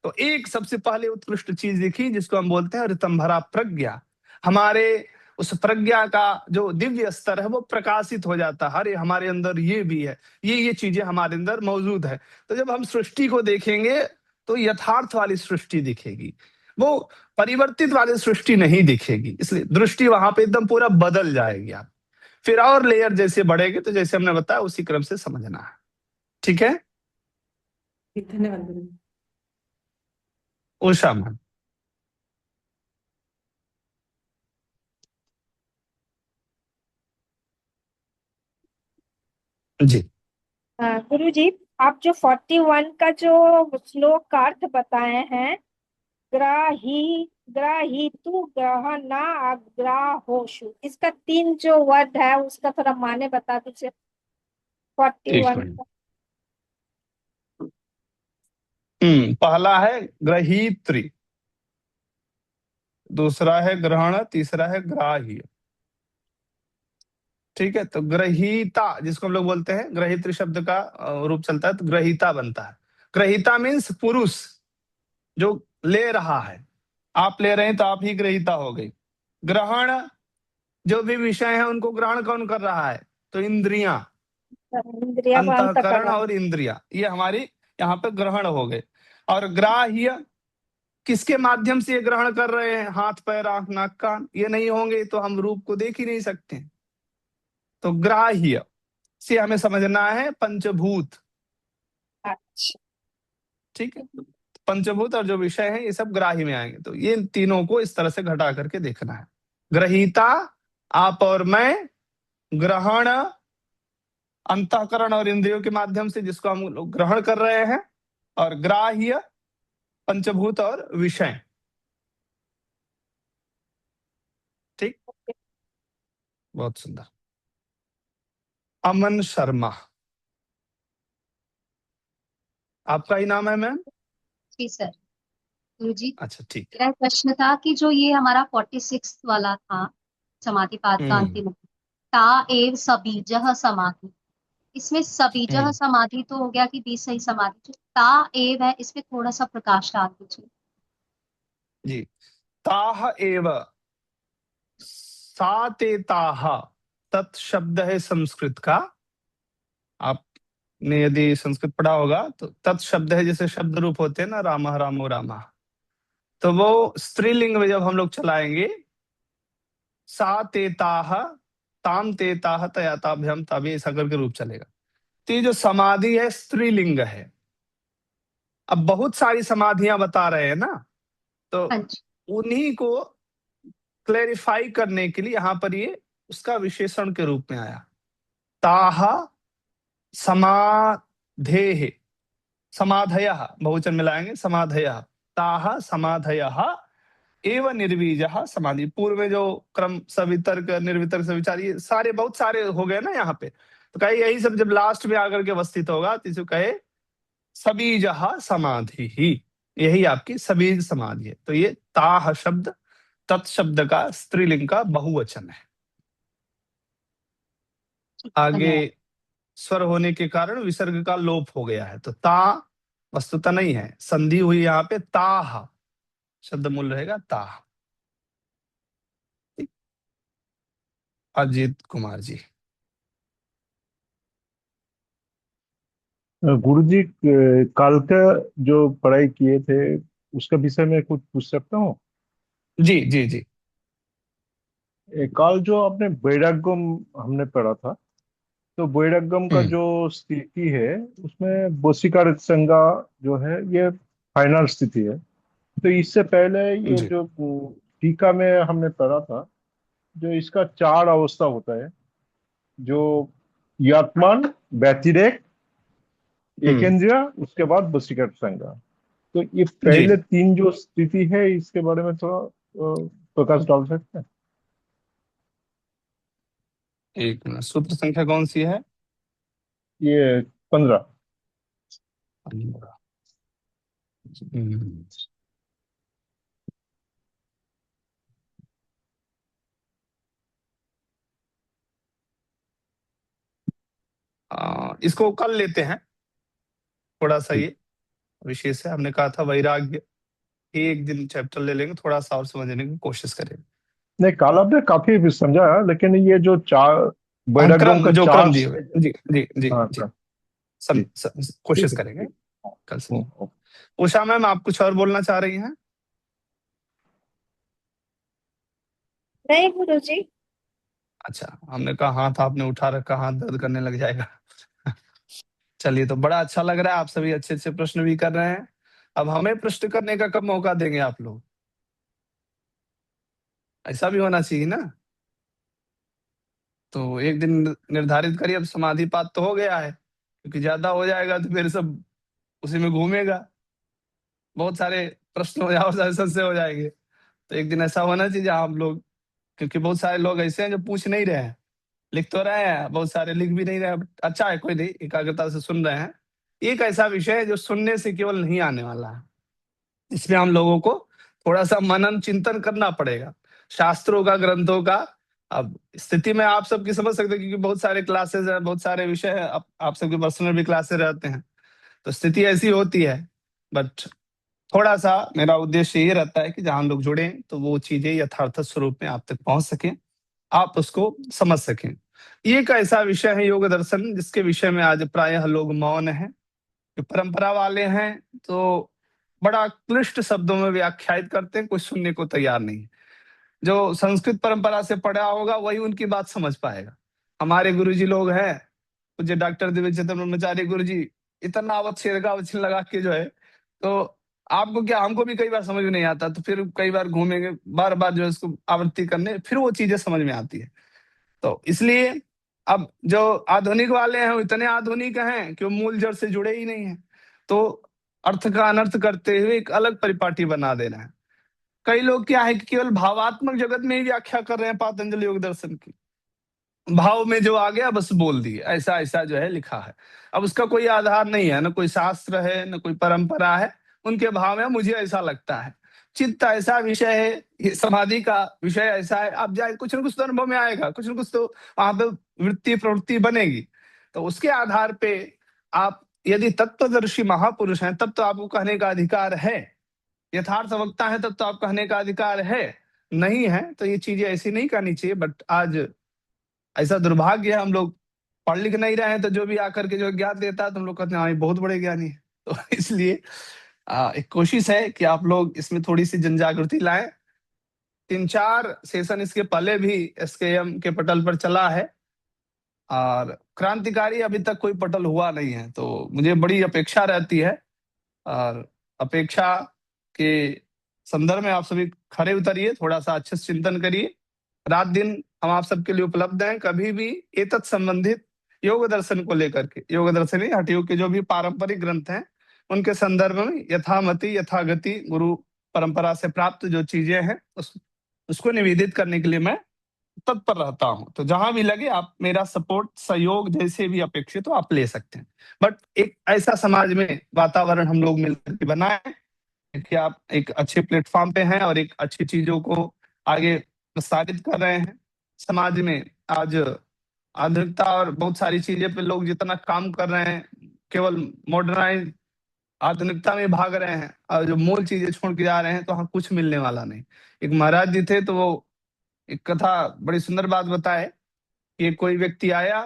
Speaker 1: तो एक सबसे पहले उत्कृष्ट चीज दिखी जिसको हम बोलते हैं ऋतंभरा प्रज्ञा। हमारे उस प्रज्ञा का जो दिव्य स्तर है वो प्रकाशित हो जाता है। अरे हमारे अंदर ये भी है, ये चीजें हमारे अंदर मौजूद है। तो जब हम सृष्टि को देखेंगे तो यथार्थ वाली सृष्टि दिखेगी, वो परिवर्तित वाली सृष्टि नहीं दिखेगी। इसलिए दृष्टि वहां पे एकदम पूरा बदल जाएगी। आप फिर और लेयर जैसे बढ़ेगी तो जैसे हमने बताया उसी क्रम से समझना है। ठीक है,
Speaker 5: धन्यवाद गुरु।
Speaker 1: उषा मैम। जी
Speaker 3: गुरु जी, आप जो 41 का जो श्लोक का अर्थ बताए हैं, ग्राही ग्राहीतु ग्रह ना अग्राहोषु, इसका 3 जो वर्ड है उसका थोड़ा माने बता दीजिए।
Speaker 1: एक
Speaker 3: 41
Speaker 1: मिनट। पहला है ग्रहीत्री, दूसरा है ग्रहण, तीसरा है ग्राह्य। ठीक है, तो ग्रहीता जिसको हम लोग बोलते हैं, ग्रहित शब्द का रूप चलता है तो ग्रहीता बनता है। ग्रहीता मीन्स पुरुष जो ले रहा है, आप ले रहे हैं तो आप ही ग्रहीता हो गई। ग्रहण, जो भी विषय है उनको ग्रहण कौन कर रहा है, तो इंद्रियां,
Speaker 3: इंद्रिया व
Speaker 1: अंतःकरण
Speaker 3: अंतःकरण।
Speaker 1: और इंद्रिया, ये हमारी यहाँ पे ग्रहण हो गए। और ग्राह्य, किसके माध्यम से ये ग्रहण कर रहे हैं, हाथ पैर आंख नाक कान, ये नहीं होंगे तो हम रूप को देख ही नहीं सकते। तो ग्राह्य से हमें समझना है पंचभूत,
Speaker 3: अच्छा,
Speaker 1: ठीक है। पंचभूत और जो विषय है ये सब ग्राही में आएंगे, तो ये तीनों को इस तरह से घटा करके देखना है। ग्रहीता आप और मैं, ग्रहण अंतःकरण और इंद्रियों के माध्यम से जिसको हम लोग ग्रहण कर रहे हैं, और ग्राह्य पंचभूत और विषय, ठीक। बहुत सुंदर। अमन शर्मा, आपका ही नाम है मैम?
Speaker 6: जी सर। गुरुजी,
Speaker 1: अच्छा ठीक
Speaker 6: मेरा एक प्रश्न था कि जो ये हमारा 46 वाला था समाधि पाद
Speaker 1: है।
Speaker 6: का अंतिम, ता एव सबीजः समाधि, इसमें सबीजः समाधि तो हो गया कि 20 सही समाधि, जो ता एव है इसमें थोड़ा सा प्रकाश डाल दीजिए।
Speaker 1: जी, ताह एव, सा ते ताह, तत् शब्द है संस्कृत का। आपने यदि संस्कृत पढ़ा होगा तो तत् शब्द है, जैसे शब्द रूप होते हैं ना, रामः रामो रामः, तो वो स्त्रीलिंग में जब हम लोग चलाएंगे, सा ते ताह, ताम ते ताह, तया ताभ्याम ताभि, ऐसा करके रूप चलेगा। तो ये जो समाधि है स्त्रीलिंग है। अब बहुत सारी समाधियां बता रहे हैं ना, तो
Speaker 6: हाँ जी।
Speaker 1: उन्हीं को क्लेरिफाई करने के लिए यहाँ पर ये उसका विशेषण के रूप में आया। ताह समाधेः, समाधयः बहुवचन मिलाएंगे, समाधयः, ताह समाधयः एव निर्वीजः समाधि। पूर्व में जो क्रम सवितर्क निर्वितर्क सविचार ये सारे बहुत सारे हो गए ना यहाँ पे, तो कहे यही सब जब लास्ट में आकर के अवस्थित होगा तो इसे कहे सबीजः समाधि ही, यही आपकी सबीज समाधि है। तो ये ताह शब्द तत्शब्द का स्त्रीलिंग का बहुवचन है। आगे
Speaker 6: धन्यवाद।
Speaker 1: स्वर होने के कारण विसर्ग का लोप हो गया है, तो ता वस्तुतः नहीं है, संधि हुई यहाँ पे, ताह शब्द मूल रहेगा ताह। अजीत कुमार जी।
Speaker 7: गुरुजी, कल का जो पढ़ाई किए थे उसका विषय में कुछ पूछ सकता हूँ?
Speaker 1: जी जी जी।
Speaker 7: कल जो आपने वैराग्यम हमने पढ़ा था, तो वैराग्यम का जो स्थिति है उसमें वशीकार संज्ञा जो है ये फाइनल स्थिति है। तो इससे पहले ये
Speaker 1: जी
Speaker 7: जो टीका में हमने पढ़ा था, जो इसका 4 अवस्था होता है, जो यत्मान, व्यतिरेक, एकेंद्रिया, उसके बाद वशीकार संज्ञा। तो ये
Speaker 1: जी।
Speaker 7: पहले 3 जो स्थिति है इसके बारे में थोड़ा प्रकाश डाल सकते हैं?
Speaker 1: एक मिनट, सूत्र संख्या कौन सी है?
Speaker 7: ये 15।
Speaker 1: हम्म। इसको कल लेते हैं, थोड़ा सा ये विशेष है। हमने कहा था वैराग्य, एक दिन चैप्टर ले लेंगे, थोड़ा सा और समझने की कोशिश करेंगे।
Speaker 7: नहीं, कल आपने काफी समझा, लेकिन ये जो 4
Speaker 1: हम
Speaker 7: वैराग्यम का
Speaker 1: जो
Speaker 7: 4
Speaker 1: क्रम दिए हुए, जी जी जी
Speaker 7: हाँ
Speaker 1: जी,
Speaker 7: जी,
Speaker 1: कोशिश
Speaker 7: ठीक है।
Speaker 1: करेंगे कल से। उषा मैम, आप कुछ और बोलना चाह रही हैं?
Speaker 3: नहीं गुरुजी।
Speaker 1: अच्छा, हमने कहा हाथ आपने उठा रखा, हाथ दर्द करने लग जाएगा। चलिए, तो बड़ा अच्छा लग रहा है, आप सभी अच्छे अच्छे प्रश्न भी कर रहे हैं। अब हमें प्रश्न करने का कब मौका देंगे आप लोग? ऐसा भी होना चाहिए ना। तो एक दिन निर्धारित करिए, अब समाधिपात तो हो गया है, क्योंकि ज्यादा हो जाएगा तो फिर सब उसी में घूमेगा, बहुत सारे प्रश्न हो जाए, संशय हो जाएंगे। तो एक दिन ऐसा होना चाहिए जहां हम लोग, क्योंकि बहुत सारे लोग ऐसे हैं जो पूछ नहीं रहे हैं, लिख तो रहे हैं, बहुत सारे लिख भी नहीं रहे हैं। अच्छा है, कोई नहीं, एकाग्रता से सुन रहे हैं। एक ऐसा विषय है जो सुनने से केवल नहीं आने वाला है, इसमें हम लोगों को थोड़ा सा मनन चिंतन करना पड़ेगा, शास्त्रों का, ग्रंथों का अब स्थिति में आप सबकी समझ सकते हैं, क्योंकि बहुत सारे क्लासेस हैं, बहुत सारे विषय है, आप सबके पर्सनल भी क्लासेस रहते हैं, तो स्थिति ऐसी होती है। बट थोड़ा सा मेरा उद्देश्य ये रहता है कि जहां हम लोग जुड़े तो वो चीजें यथार्थ स्वरूप में आप तक पहुंच सके, आप उसको समझ सकें। ये एक ऐसा विषय है योग दर्शन जिसके विषय में आज प्रायः लोग मौन हैं। जो परंपरा वाले हैं तो बड़ा क्लिष्ट शब्दों में व्याख्यायित करते हैं, कुछ सुनने को तैयार नहीं। जो संस्कृत परंपरा से पढ़ा होगा वही उनकी बात समझ पाएगा। हमारे गुरुजी लोग हैं, पूज्य डॉक्टर दिव्य चेतन ब्रह्मचारी गुरुजी, इतना अवच्छेद लगा के जो है, तो आपको क्या, हमको भी कई बार समझ में नहीं आता, तो फिर कई बार घूमेंगे, बार बार जो है इसको आवृत्ति करने, फिर वो चीजें समझ में आती है। तो इसलिए अब जो आधुनिक वाले हैं वो इतने आधुनिक हैं कि वो मूल जड़ से जुड़े ही नहीं है, तो अर्थ का अनर्थ करते हुए एक अलग परिपाटी बना देना है। कई लोग क्या है कि केवल भावात्मक जगत में ही व्याख्या कर रहे हैं पातंजलि योग दर्शन की, भाव में जो आ गया बस बोल दिए, ऐसा ऐसा जो है लिखा है। अब उसका कोई आधार नहीं है, न कोई शास्त्र है, न कोई परंपरा है, उनके भाव में मुझे ऐसा लगता है। चित्त ऐसा विषय है, ये समाधि का विषय ऐसा है, आप जाए कुछ न कुछ तो अनुभव में आएगा, कुछ न कुछ तो वहां पे वृत्ति प्रवृत्ति बनेगी। तो उसके आधार पे आप यदि तत्वदर्शी महापुरुष हैं तब तो आपको कहने का अधिकार है, यथार्थ वक्ता है तब तो आप कहने का अधिकार है, नहीं है तो ये चीजें ऐसी नहीं करनी चाहिए। बट आज ऐसा दुर्भाग्य है, हम लोग पढ़ लिख नहीं रहे हैं, तो जो भी आकर के जो ज्ञान देता है तो हम लोग कहते हैं हाँ ये बहुत बड़े ज्ञानी है। तो इसलिए एक कोशिश है कि आप लोग इसमें थोड़ी सी जनजागृति लाएं। 3-4 सेशन इसके पहले भी एसकेएम के पटल पर चला है और क्रांतिकारी अभी तक कोई पटल हुआ नहीं है, तो मुझे बड़ी अपेक्षा रहती है और अपेक्षा के संदर्भ में आप सभी खरे उतरिए, थोड़ा सा अच्छे से चिंतन करिए। रात दिन हम आप सबके लिए उपलब्ध हैं, कभी भी एतत् संबंधित योग दर्शन को लेकर के, योग दर्शन ही हठ योग के जो भी पारंपरिक ग्रंथ हैं उनके संदर्भ में यथामति यथागति गुरु परंपरा से प्राप्त जो चीजें हैं उसको निवेदित करने के लिए मैं तत्पर रहता हूं। तो जहां भी लगे आप मेरा सपोर्ट सहयोग जैसे भी अपेक्षित हो आप ले सकते हैं। बट एक ऐसा समाज में वातावरण हम लोग मिलकर के बनाए कि आप एक अच्छे प्लेटफॉर्म पे हैं और एक अच्छी चीजों को आगे प्रसारित कर रहे हैं। समाज में आज आधुनिकता और बहुत सारी चीजें पे लोग जितना काम कर रहे हैं, केवल मॉडर्नाइज आधुनिकता में भाग रहे हैं और जो मूल चीजें छोड़ के जा रहे हैं, तो वहां कुछ मिलने वाला नहीं। एक महाराज जी थे, तो वो एक कथा बड़ी सुंदर बात बताए कि कोई व्यक्ति आया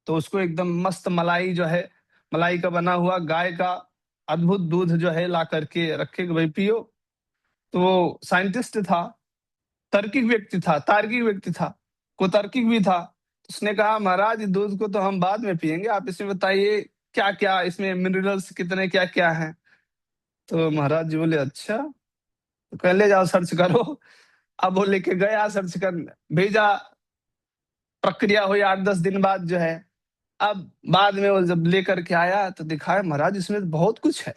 Speaker 1: तो उसको एकदम मस्त मलाई जो है, मलाई का बना हुआ गाय का अद्भुत दूध जो है ला करके रखे कि भाई पियो। तो वो साइंटिस्ट था, तार्किक व्यक्ति था, तार्किक व्यक्ति था, कुतार्किक भी था। उसने कहा महाराज दूध को तो हम बाद में पियेंगे, आप इसमें बताइए क्या क्या इसमें मिनरल्स कितने क्या क्या हैं। तो महाराज जी बोले अच्छा, तो कह ले जाओ सर्च करो। अब वो लेके गया सर्च कर भेजा, प्रक्रिया हुई 8-10 दिन बाद जो है। अब बाद में वो जब लेकर के आया तो दिखाया महाराज इसमें तो बहुत कुछ है।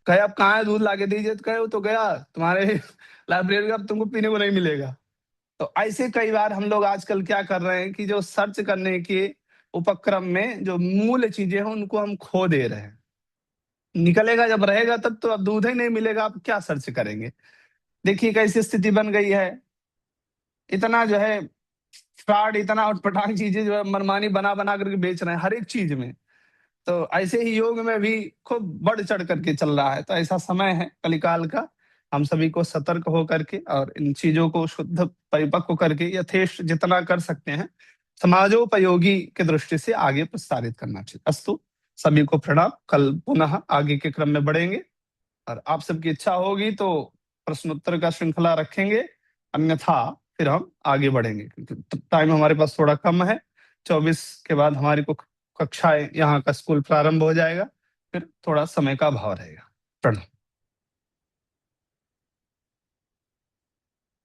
Speaker 1: कहे अब कहाँ है दूध लाके दीजिए, तो कहे वो तो गया तुम्हारे लाइब्रेरी का, अब तुमको पीने को नहीं मिलेगा। तो ऐसे कई बार हम लोग आजकल क्या कर रहे हैं कि जो सर्च करने के उपक्रम में जो मूल चीजें हैं उनको हम खो दे रहे हैं। निकलेगा जब रहेगा तब तो अब दूध ही नहीं मिलेगा, आप क्या सर्च करेंगे। देखिए कैसी स्थिति बन गई है, इतना जो है फ्रॉड, इतना उटपटांग चीजें जो है मनमानी बना बना करके बेच रहे हैं हर एक चीज में। तो ऐसे ही योग में भी खूब बढ़ चढ़ करके चल रहा है। तो ऐसा समय है कलिकाल का, हम सभी को सतर्क होकर के और इन चीजों को शुद्ध परिपक्व करके यथेष्ट जितना कर सकते हैं समाजोपयोगी की दृष्टि से आगे प्रसारित करना चाहिए। अस्तु, सभी को प्रणाम। कल पुनः आगे के क्रम में बढ़ेंगे और आप सबकी इच्छा होगी तो प्रश्नोत्तर का श्रृंखला रखेंगे, अन्यथा फिर हम आगे बढ़ेंगे क्योंकि टाइम हमारे पास थोड़ा कम है। 24 के बाद हमारी को कक्षाएं यहाँ का स्कूल प्रारंभ हो जाएगा, फिर थोड़ा समय का अभाव रहेगा। प्रणाम।